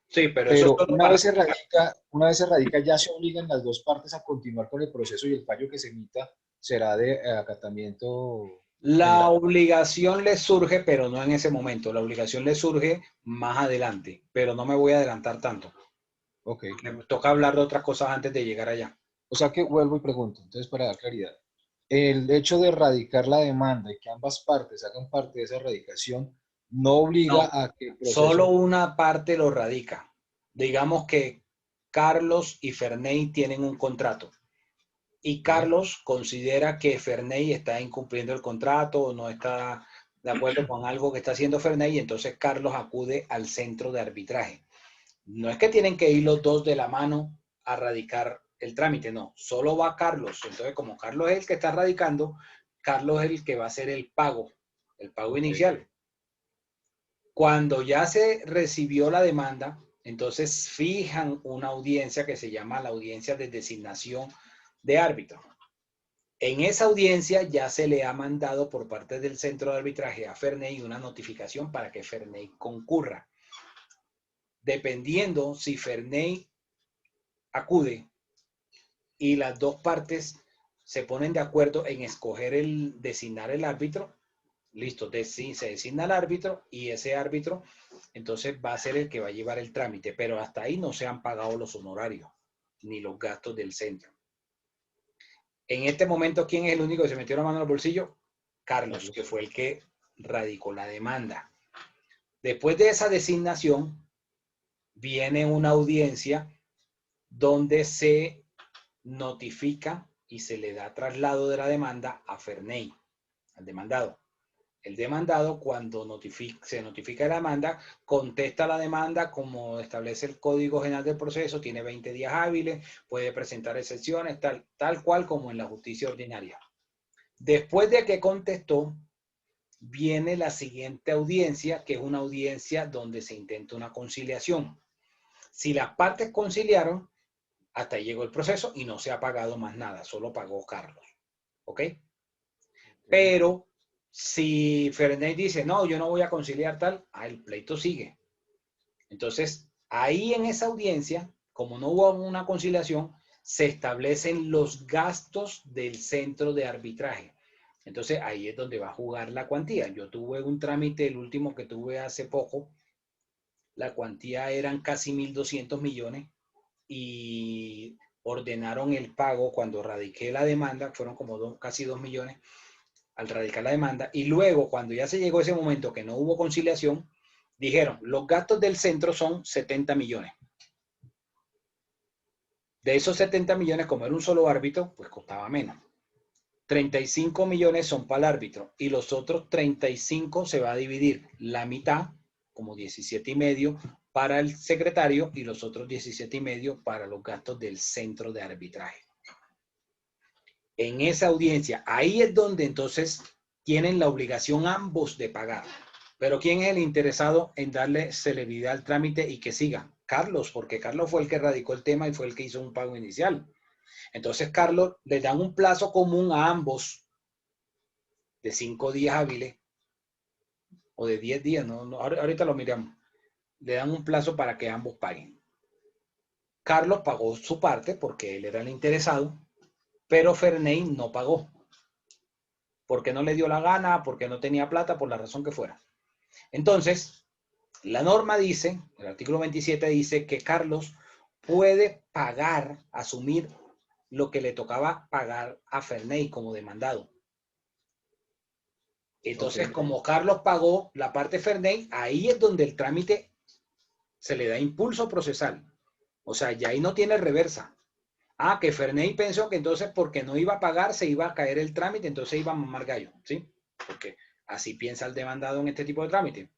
Sí, pero eso una vez se radica, ya se obligan las dos partes a continuar con el proceso y el fallo que se emita será de acatamiento. La obligación le surge, pero no en ese momento. La obligación le surge más adelante, pero no me voy a adelantar tanto. Ok. Me toca hablar de otras cosas antes de llegar allá. O sea que vuelvo y pregunto, entonces para dar claridad. El hecho de radicar la demanda y que ambas partes hagan parte de esa radicación no obliga a que el proceso... Solo una parte lo radica. Digamos que Carlos y Ferney tienen un contrato y Carlos considera que Ferney está incumpliendo el contrato o no está de acuerdo con algo que está haciendo Ferney y entonces Carlos acude al centro de arbitraje. No es que tienen que ir los dos de la mano a radicar el trámite, no, solo va Carlos. Entonces, como Carlos es el que está radicando, Carlos es el que va a hacer el pago inicial. Cuando ya se recibió la demanda, entonces fijan una audiencia que se llama la audiencia de designación de árbitro. En esa audiencia ya se le ha mandado por parte del centro de arbitraje a Ferney una notificación para que Ferney concurra. Dependiendo si Ferney acude y las dos partes se ponen de acuerdo en escoger designar el árbitro, listo, se designa el árbitro y ese árbitro entonces va a ser el que va a llevar el trámite, pero hasta ahí no se han pagado los honorarios ni los gastos del centro. En este momento, ¿quién es el único que se metió la mano en el bolsillo? Carlos, que fue el que radicó la demanda. Después de esa designación, viene una audiencia donde se notifica y se le da traslado de la demanda a Ferney, al demandado. El demandado, cuando se notifica la demanda, contesta la demanda como establece el Código General del Proceso, tiene 20 días hábiles, puede presentar excepciones, tal cual como en la justicia ordinaria. Después de que contestó, viene la siguiente audiencia, que es una audiencia donde se intenta una conciliación. Si las partes conciliaron, hasta ahí llegó el proceso y no se ha pagado más nada, solo pagó Carlos. ¿Ok? Pero si Ferney dice, no, yo no voy a conciliar tal, el pleito sigue. Entonces, ahí en esa audiencia, como no hubo una conciliación, se establecen los gastos del centro de arbitraje. Entonces, ahí es donde va a jugar la cuantía. Yo tuve un trámite, el último que tuve hace poco, la cuantía eran casi 1.200 millones y ordenaron el pago cuando radiqué la demanda, fueron como casi 2 millones al radicar la demanda, y luego cuando ya se llegó ese momento que no hubo conciliación, dijeron, los gastos del centro son 70 millones. De esos 70 millones, como era un solo árbitro, pues costaba menos. 35 millones son para el árbitro y los otros 35 se va a dividir la mitad, como 17,5 para el secretario y los otros 17,5 para los gastos del centro de arbitraje. En esa audiencia, ahí es donde entonces tienen la obligación ambos de pagar. Pero ¿quién es el interesado en darle celeridad al trámite y que siga? Carlos, porque Carlos fue el que radicó el tema y fue el que hizo un pago inicial. Entonces, Carlos, le dan un plazo común a ambos de 5 días hábiles o de 10 días, ahorita lo miramos. Le dan un plazo para que ambos paguen. Carlos pagó su parte porque él era el interesado, pero Ferney no pagó. Porque no le dio la gana, porque no tenía plata, por la razón que fuera. Entonces, la norma dice, el artículo 27 dice que Carlos puede pagar, asumir lo que le tocaba pagar a Ferney como demandado. Entonces, como Carlos pagó la parte de Ferney, ahí es donde el trámite se le da impulso procesal. O sea, ya ahí no tiene reversa. Que Ferney pensó que entonces porque no iba a pagar se iba a caer el trámite, entonces iba a mamar gallo, ¿sí? Porque así piensa el demandado en este tipo de trámite.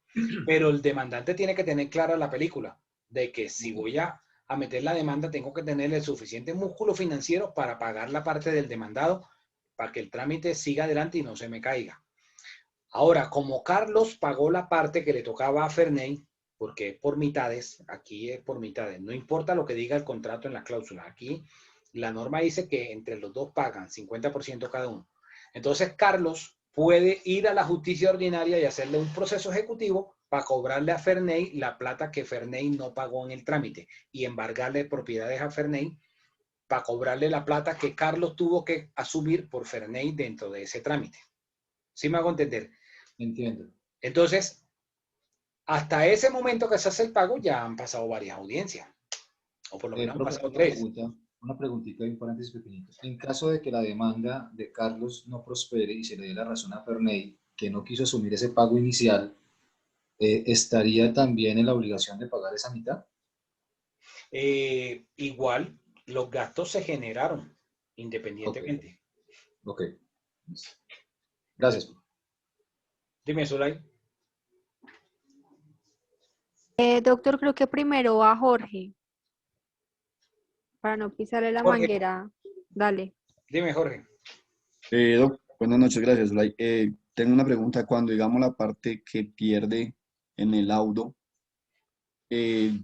Pero el demandante tiene que tener clara la película de que si voy a meter la demanda tengo que tener el suficiente músculo financiero para pagar la parte del demandado para que el trámite siga adelante y no se me caiga. Ahora, como Carlos pagó la parte que le tocaba a Ferney, porque es por mitades, aquí es por mitades, no importa lo que diga el contrato en la cláusula, aquí la norma dice que entre los dos pagan 50% cada uno. Entonces, Carlos puede ir a la justicia ordinaria y hacerle un proceso ejecutivo para cobrarle a Ferney la plata que Ferney no pagó en el trámite y embargarle propiedades a Ferney para cobrarle la plata que Carlos tuvo que asumir por Ferney dentro de ese trámite. ¿Sí me hago entender? Entiendo. Entonces, hasta ese momento que se hace el pago ya han pasado varias audiencias. O por lo menos han pasado 3. Una preguntita y un paréntesis pequeñito. En caso de que la demanda de Carlos no prospere y se le dé la razón a Ferney, que no quiso asumir ese pago inicial, ¿estaría también en la obligación de pagar esa mitad? Igual, los gastos se generaron independientemente. Ok. Gracias. Dime, Zulay. Doctor, creo que primero va Jorge. Para no pisarle la Jorge. manguera. Dale. Dime, Jorge. Buenas noches, gracias, Zulay. Tengo una pregunta. Cuando digamos la parte que pierde en el laudo,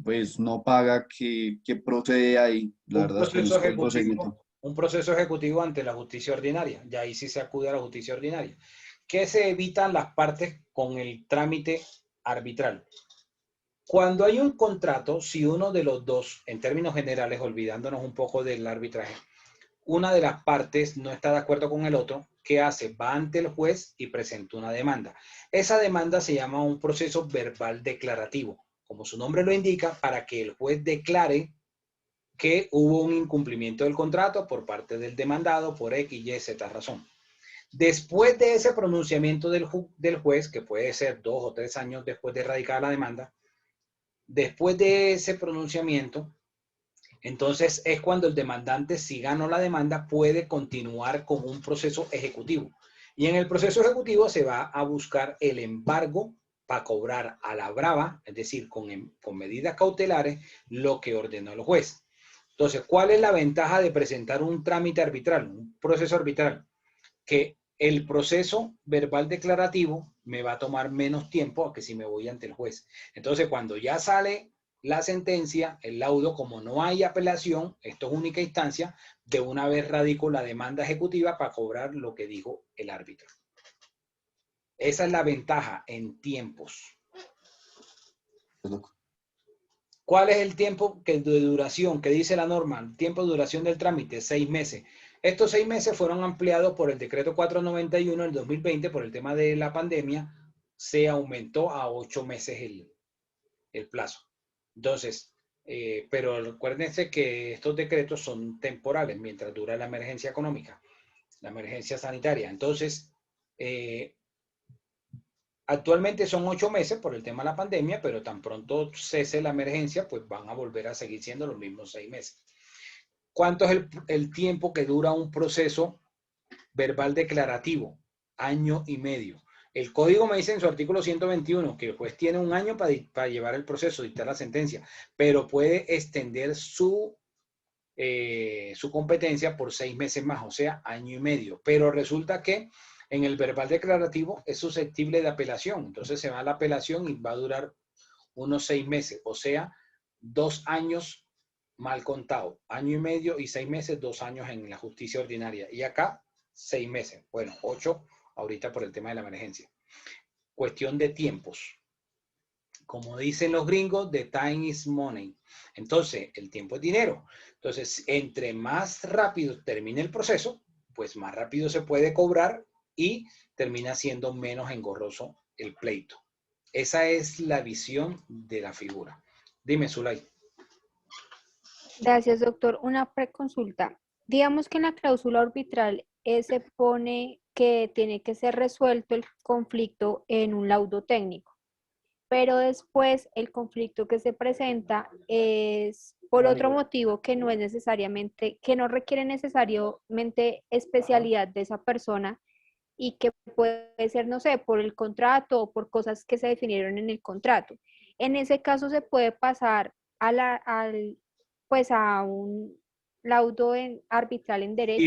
pues no paga, ¿qué procede ahí? La Un verdad proceso desconozco el ejecutivo, procedimiento. un proceso ejecutivo ante la justicia ordinaria. Y ahí sí se acude a la justicia ordinaria. ¿Qué se evitan las partes con el trámite arbitral? Cuando hay un contrato, si uno de los dos, en términos generales, olvidándonos un poco del arbitraje, una de las partes no está de acuerdo con el otro, ¿qué hace? Va ante el juez y presenta una demanda. Esa demanda se llama un proceso verbal declarativo, como su nombre lo indica, para que el juez declare que hubo un incumplimiento del contrato por parte del demandado por X, Y, Z razón. Después de ese pronunciamiento del juez, que puede ser 2 o 3 años después de radicada la demanda, después de ese pronunciamiento, entonces es cuando el demandante, si ganó la demanda, puede continuar con un proceso ejecutivo. Y en el proceso ejecutivo se va a buscar el embargo para cobrar a la brava, es decir, con medidas cautelares, lo que ordenó el juez. Entonces, ¿cuál es la ventaja de presentar un trámite arbitral, un proceso arbitral? Que el proceso verbal declarativo me va a tomar menos tiempo que si me voy ante el juez. Entonces, cuando ya sale la sentencia, el laudo, como no hay apelación, esto es única instancia, de una vez radico la demanda ejecutiva para cobrar lo que dijo el árbitro. Esa es la ventaja en tiempos. ¿Cuál es el tiempo de duración que dice la norma? El tiempo de duración del trámite, 6 meses. Estos 6 meses fueron ampliados por el decreto 491 del 2020 por el tema de la pandemia. Se aumentó a 8 meses el plazo. Entonces, pero recuérdense que estos decretos son temporales mientras dura la emergencia económica, la emergencia sanitaria. Entonces, actualmente son 8 meses por el tema de la pandemia, pero tan pronto cese la emergencia, pues van a volver a seguir siendo los mismos 6 meses. ¿Cuánto es el tiempo que dura un proceso verbal declarativo? 1.5 años. El código me dice en su artículo 121 que el juez tiene 1 año para llevar el proceso, dictar la sentencia, pero puede extender su competencia por 6 meses más, o sea, 1.5 años. Pero resulta que en el verbal declarativo es susceptible de apelación. Entonces se va a la apelación y va a durar unos 6 meses, o sea, 2 años mal contado. 1.5 años y 6 meses, 2 años en la justicia ordinaria. Y acá, 6 meses. Bueno, 8 ahorita por el tema de la emergencia. Cuestión de tiempos. Como dicen los gringos, the time is money. Entonces, el tiempo es dinero. Entonces, entre más rápido termine el proceso, pues más rápido se puede cobrar y termina siendo menos engorroso el pleito. Esa es la visión de la figura. Dime, Zulay. Gracias, doctor. Una preconsulta. Digamos que en la cláusula arbitral se pone que tiene que ser resuelto el conflicto en un laudo técnico, pero después el conflicto que se presenta es por otro motivo que no es necesariamente, que no requiere necesariamente especialidad de esa persona y que puede ser, no sé, por el contrato o por cosas que se definieron en el contrato. En ese caso se puede pasar pues a un laudo arbitral en derecho.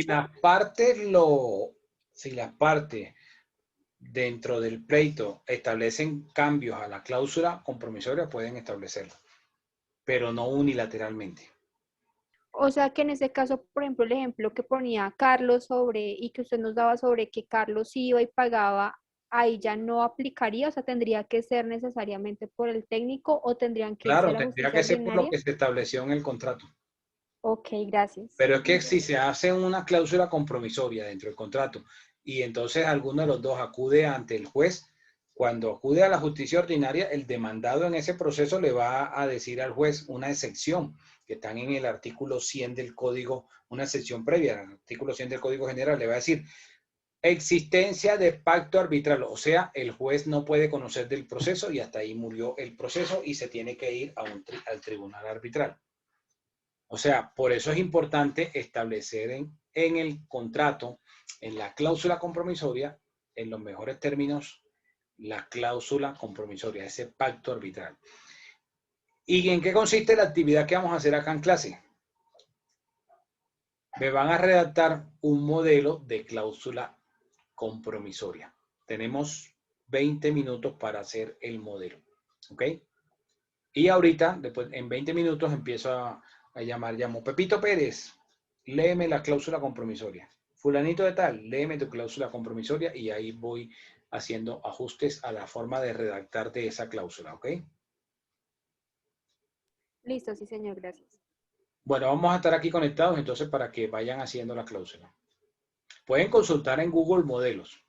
Si las partes dentro del pleito establecen cambios a la cláusula compromisoria, pueden establecerlo, pero no unilateralmente. O sea que en ese caso, por ejemplo, el ejemplo que ponía Carlos y que usted nos daba sobre que Carlos iba y pagaba, ahí ya no aplicaría, o sea, tendría que ser necesariamente por el técnico o tendrían que irse a la Tendría justicia que ser por lo ordinaria. que se estableció en el contrato. Ok, gracias. Pero es que si se hace una cláusula compromisoria dentro del contrato y entonces alguno de los dos acude ante el juez, cuando acude a la justicia ordinaria, el demandado en ese proceso le va a decir al juez una excepción, que están en el artículo 100 del código, una excepción previa al artículo 100 del código general, le va a decir existencia de pacto arbitral, o sea, el juez no puede conocer del proceso y hasta ahí murió el proceso y se tiene que ir al tribunal arbitral. O sea, por eso es importante establecer en el contrato, en la cláusula compromisoria, en los mejores términos, la cláusula compromisoria, ese pacto arbitral. ¿Y en qué consiste la actividad que vamos a hacer acá en clase? Me van a redactar un modelo de cláusula compromisoria. Tenemos 20 minutos para hacer el modelo. ¿Ok? Y ahorita, después, en 20 minutos, empiezo a llamar, llamo Pepito Pérez, léeme la cláusula compromisoria. Fulanito de tal, léeme tu cláusula compromisoria y ahí voy haciendo ajustes a la forma de redactar de esa cláusula, ¿ok? Listo, sí, señor, gracias. Bueno, vamos a estar aquí conectados entonces para que vayan haciendo la cláusula. Pueden consultar en Google modelos.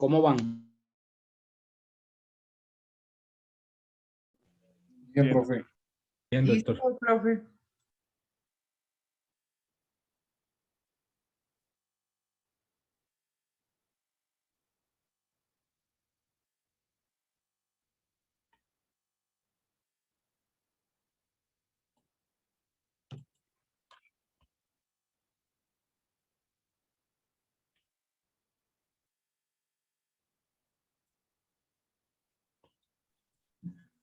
¿Cómo van? Bien, profe. Bien, doctor. Listo, profe.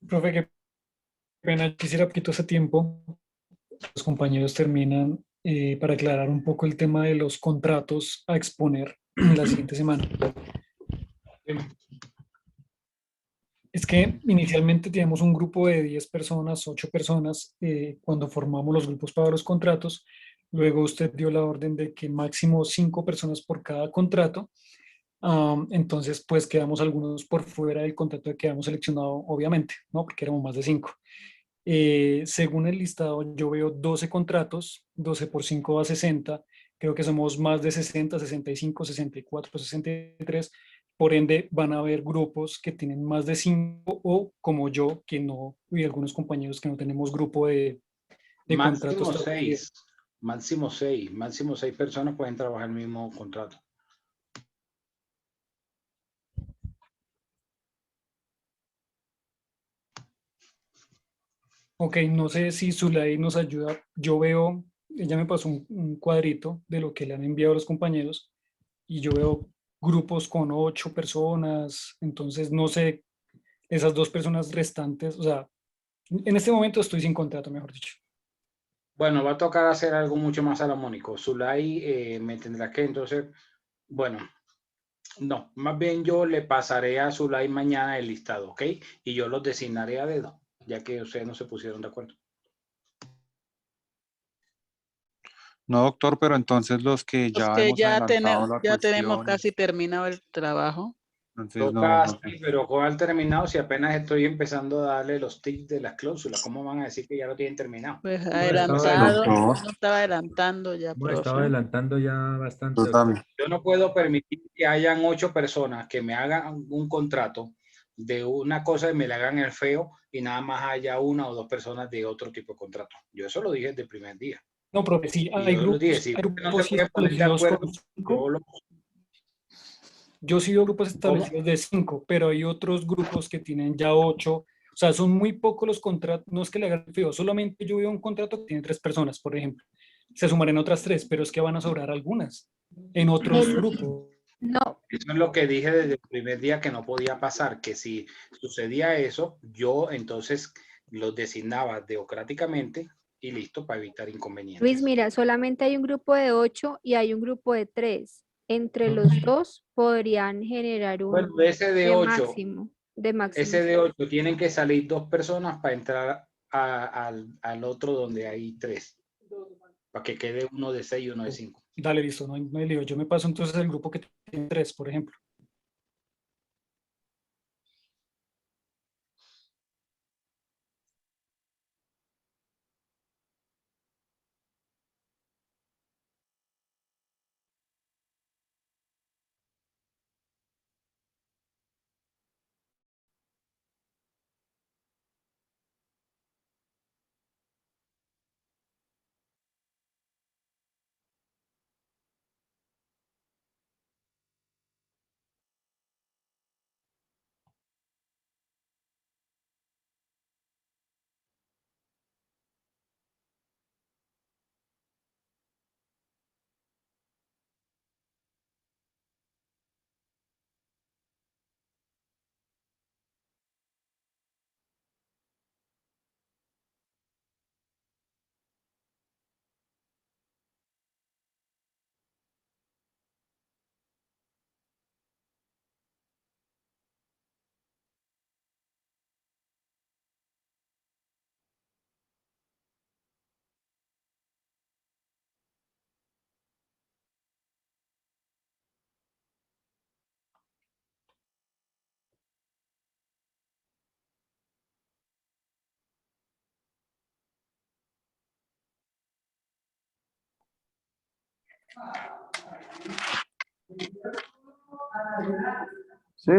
Profe, qué pena, quisiera poquito ese tiempo. Los compañeros terminan para aclarar un poco el tema de los contratos a exponer la siguiente semana. Es que inicialmente teníamos un grupo de 10 personas, 8 personas, cuando formamos los grupos para los contratos. Luego usted dio la orden de que máximo 5 personas por cada contrato. Entonces, pues quedamos algunos por fuera del contrato que habíamos seleccionado, obviamente, ¿no? Porque éramos más de 5. Según el listado, yo veo 12 contratos, 12 por 5 a 60. Creo que somos más de 60, 65, 64, 63. Por ende, van a haber grupos que tienen más de 5 o como yo, que no, y algunos compañeros que no tenemos grupo de Máximo contratos. 6. Máximo 6. Máximo 6 personas pueden trabajar el mismo contrato. Ok, no sé si Zulay nos ayuda. Yo veo, ella me pasó un cuadrito de lo que le han enviado los compañeros y yo veo grupos con 8 personas, entonces no sé, esas 2 personas restantes, o sea, en este momento estoy sin contrato, mejor dicho. Bueno, va a tocar hacer algo mucho más salomónico. Zulay me tendrá que entonces, bueno, no, más bien yo le pasaré a Zulay mañana el listado, ¿ok? Y yo los designaré a dedo, ya que ustedes no se pusieron de acuerdo. No, doctor, pero entonces los que ya que hemos ya, adelantado la ya tenemos cuestión, casi terminado el trabajo. entonces Toca, no. sí, pero ¿cómo han terminado si apenas estoy empezando a darle los tics de las cláusulas? ¿Cómo van a decir que ya lo tienen terminado? Pues No, adelantado, no estaba adelantando ya, no, estaba profe. adelantando ya bastante, doctor. Yo no puedo permitir que hayan 8 personas que me hagan un contrato de una cosa y me le hagan el feo y nada más haya 1 o 2 personas de otro tipo de contrato. Yo eso lo dije desde el primer día. No, profe, sí, Y hay yo lo dije, grupos, si hay no se grupos sí pueden poner de establecidos acuerdo, con 5. Yo sí veo grupos establecidos de 5, pero hay otros grupos que tienen ya 8. O sea, son muy pocos los contratos, no es que le hagan el feo, solamente yo veo un contrato que tiene 3 personas, por ejemplo. Se sumarán otras 3, pero es que van a sobrar algunas en otros grupos. No, Eso es lo que dije desde el primer día que no podía pasar, que si sucedía eso, yo entonces los designaba teocráticamente y listo para evitar inconvenientes. Luis, mira, solamente hay un grupo de 8 y hay un grupo de 3. Entre los dos podrían generar un Bueno, ese de 8, máximo. ese de 8 tienen que salir 2 personas para entrar al otro donde hay 3, para que quede uno de 6 y uno de 5. Dale, listo, no hay lío. Yo me paso entonces el grupo que tiene 3, por ejemplo. ¿Sí?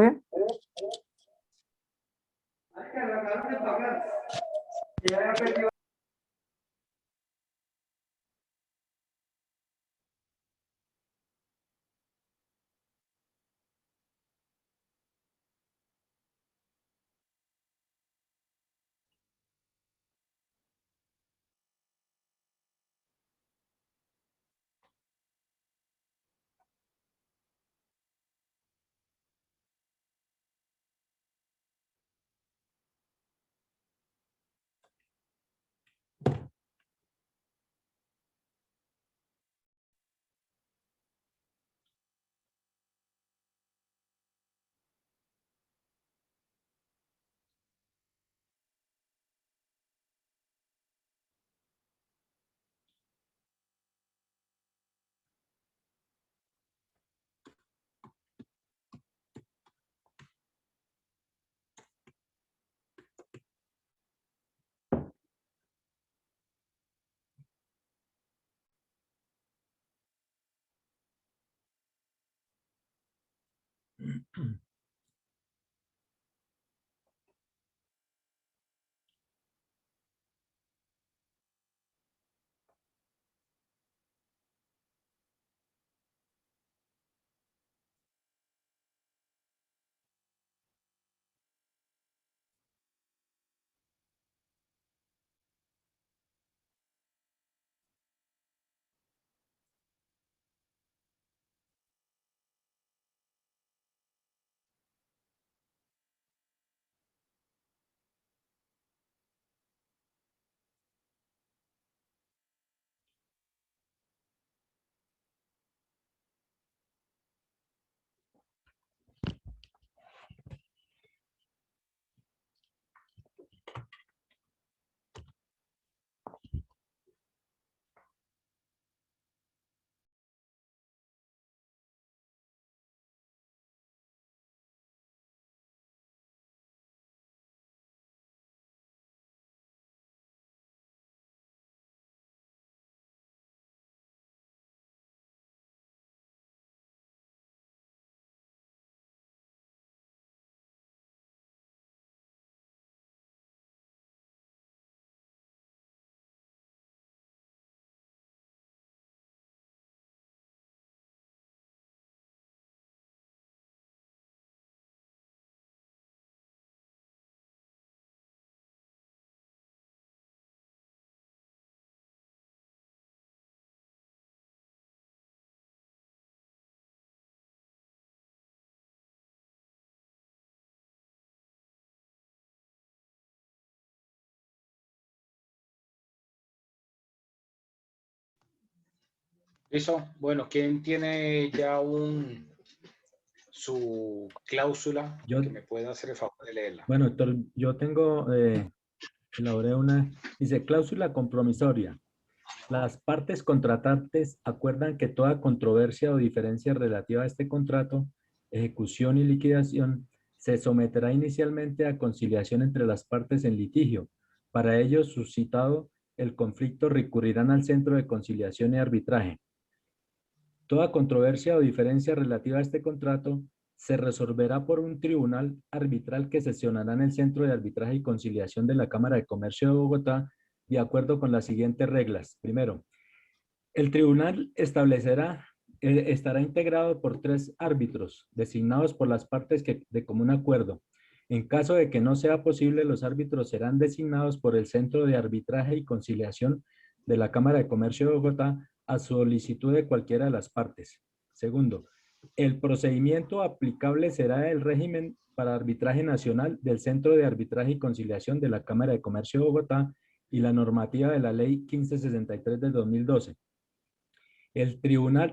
Listo. Bueno, ¿quién tiene ya su cláusula que me pueda hacer el favor de leerla? Bueno, doctor, yo tengo, elaboré una, dice, cláusula compromisoria. Las partes contratantes acuerdan que toda controversia o diferencia relativa a este contrato, ejecución y liquidación se someterá inicialmente a conciliación entre las partes en litigio. Para ello, suscitado el conflicto, recurrirán al Centro de Conciliación y Arbitraje. Toda controversia o diferencia relativa a este contrato se resolverá por un tribunal arbitral que sesionará en el Centro de Arbitraje y Conciliación de la Cámara de Comercio de Bogotá de acuerdo con las siguientes reglas. Primero, el tribunal estará integrado por 3 árbitros designados por las partes de común acuerdo. En caso de que no sea posible, los árbitros serán designados por el Centro de Arbitraje y Conciliación de la Cámara de Comercio de Bogotá a solicitud de cualquiera de las partes. Segundo, el procedimiento aplicable será el régimen para arbitraje nacional del Centro de Arbitraje y Conciliación de la Cámara de Comercio de Bogotá y la normativa de la Ley 1563 de 2012.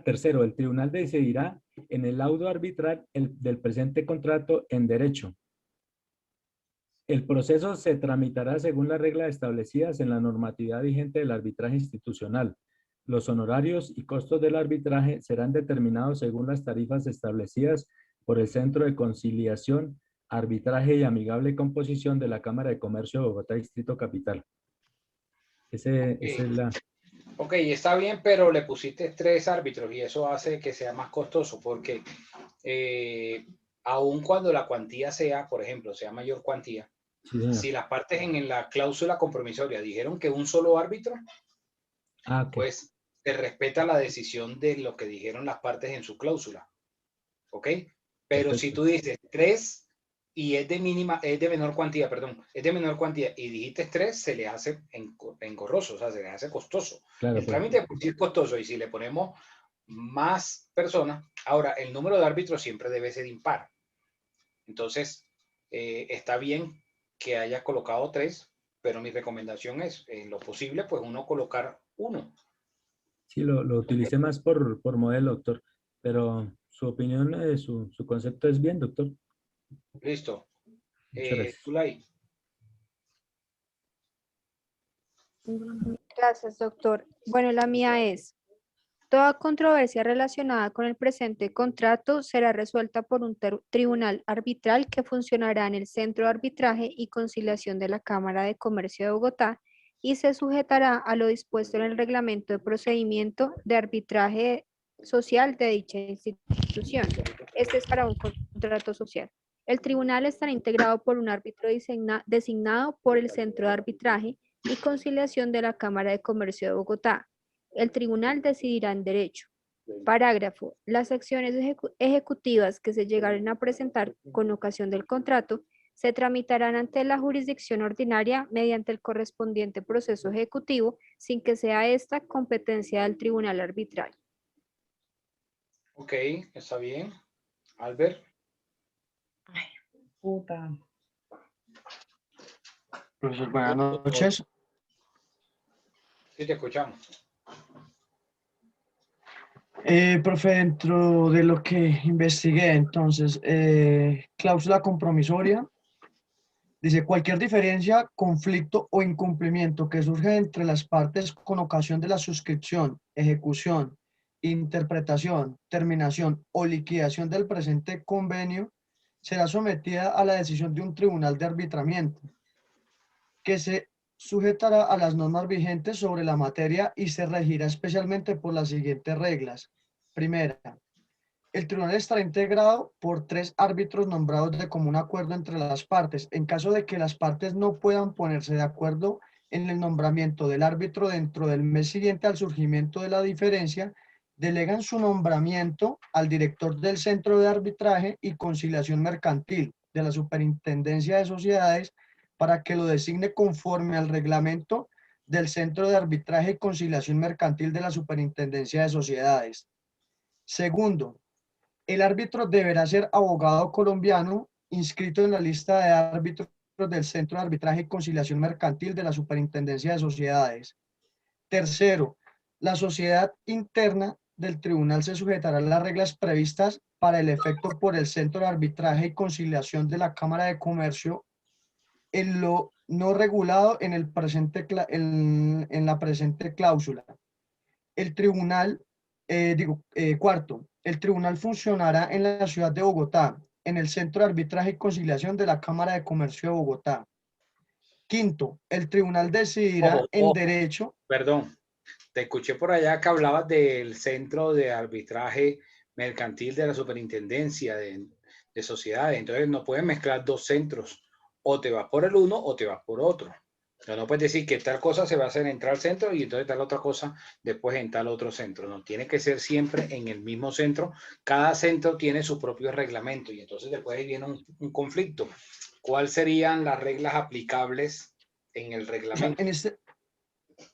Tercero, el tribunal decidirá en el laudo arbitral del presente contrato en derecho. El proceso se tramitará según las reglas establecidas en la normatividad vigente del arbitraje institucional. Los honorarios y costos del arbitraje serán determinados según las tarifas establecidas por el Centro de Conciliación, Arbitraje y Amigable Composición de la Cámara de Comercio de Bogotá, Distrito Capital. Esa es la... Ok, está bien, pero le pusiste 3 árbitros y eso hace que sea más costoso porque aun cuando la cuantía sea, por ejemplo, sea mayor cuantía, si las partes en la cláusula compromisoria dijeron que un solo árbitro, pues se respeta la decisión de lo que dijeron las partes en su cláusula. ¿Ok? Pero si tú dices 3 y es de menor cuantía, es de menor cuantía y dijiste 3, se le hace engorroso, o sea, se le hace costoso. El trámite por sí es costoso y si le ponemos más personas, ahora el número de árbitros siempre debe ser impar. Entonces, está bien que haya colocado 3, pero mi recomendación es, en lo posible, pues uno colocar 1. Sí, lo utilicé más por modelo, doctor, pero su opinión, su concepto es bien, doctor. Listo. Muchas gracias. Zulay. Gracias, doctor. Bueno, la mía es: toda controversia relacionada con el presente contrato será resuelta por un tribunal arbitral que funcionará en el Centro de Arbitraje y Conciliación de la Cámara de Comercio de Bogotá y se sujetará a lo dispuesto en el reglamento de procedimiento de arbitraje social de dicha institución. Este es para un contrato social. El tribunal estará integrado por un árbitro designado por el Centro de Arbitraje y Conciliación de la Cámara de Comercio de Bogotá. El tribunal decidirá en derecho. Parágrafo. Las acciones ejecutivas que se llegaren a presentar con ocasión del contrato se tramitarán ante la jurisdicción ordinaria mediante el correspondiente proceso ejecutivo sin que sea esta competencia del tribunal arbitral. Ok, está bien. Albert. Ay, puta. Profesor, buenas noches. Sí, te escuchamos. Profe, dentro de lo que investigué, entonces, cláusula compromisoria, dice: cualquier diferencia, conflicto o incumplimiento que surge entre las partes con ocasión de la suscripción, ejecución, interpretación, terminación o liquidación del presente convenio será sometida a la decisión de un tribunal de arbitramiento, que se sujetará a las normas vigentes sobre la materia y se regirá especialmente por las siguientes reglas. Primera, el tribunal estará integrado por 3 árbitros nombrados de común acuerdo entre las partes. En caso de que las partes no puedan ponerse de acuerdo en el nombramiento del árbitro dentro del mes siguiente al surgimiento de la diferencia, delegan su nombramiento al director del Centro de Arbitraje y Conciliación Mercantil de la Superintendencia de Sociedades para que lo designe conforme al reglamento del Centro de Arbitraje y Conciliación Mercantil de la Superintendencia de Sociedades. Segundo, el árbitro deberá ser abogado colombiano inscrito en la lista de árbitros del Centro de Arbitraje y Conciliación Mercantil de la Superintendencia de Sociedades. Tercero, la sociedad interna del tribunal se sujetará a las reglas previstas para el efecto por el Centro de Arbitraje y Conciliación de la Cámara de Comercio en lo no regulado en la presente cláusula. El tribunal, cuarto, el tribunal funcionará en la ciudad de Bogotá, en el Centro de Arbitraje y Conciliación de la Cámara de Comercio de Bogotá. Quinto, el tribunal decidirá en derecho. Perdón, te escuché por allá que hablabas del Centro de Arbitraje Mercantil de la Superintendencia de Sociedades. Entonces no puedes mezclar 2 centros. O te vas por el uno o te vas por otro. No puedes decir que tal cosa se va a hacer en tal centro y entonces tal otra cosa después en tal otro centro. No, tiene que ser siempre en el mismo centro. Cada centro tiene su propio reglamento y entonces después viene un conflicto. ¿Cuáles serían las reglas aplicables en el reglamento?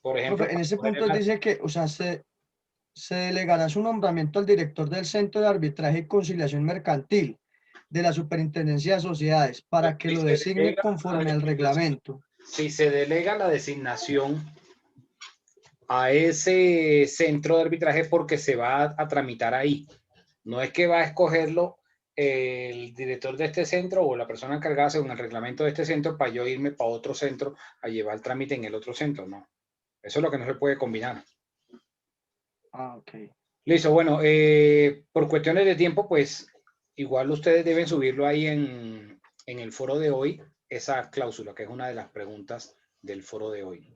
Por ejemplo, en este punto dice que, o sea, se delegará su nombramiento al director del Centro de Arbitraje y Conciliación Mercantil de la Superintendencia de Sociedades para que lo designe conforme al reglamento. Si se delega la designación a ese centro de arbitraje porque se va a tramitar ahí. No es que va a escogerlo el director de este centro o la persona encargada según el reglamento de este centro para yo irme para otro centro a llevar el trámite en el otro centro. No. Eso es lo que no se puede combinar. Ah, ok. Listo. Bueno, por cuestiones de tiempo, pues igual ustedes deben subirlo ahí en el foro de hoy, esa cláusula, que es una de las preguntas del foro de hoy.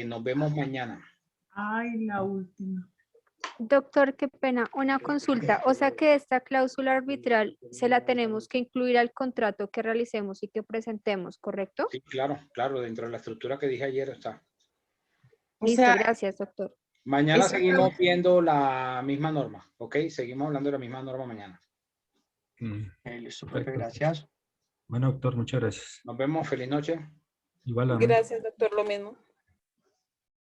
Nos vemos mañana. Ay, la última. Doctor, qué pena, una consulta. O sea que esta cláusula arbitral se la tenemos que incluir al contrato que realicemos y que presentemos, ¿correcto? Sí, claro, claro, dentro de la estructura que dije ayer está. Listo, gracias, doctor. Mañana seguimos viendo la misma norma, ¿ok? Seguimos hablando de la misma norma mañana. Listo, profe, gracias. Bueno, doctor, muchas gracias. Nos vemos, feliz noche. Igual a mí. Gracias, doctor, lo mismo.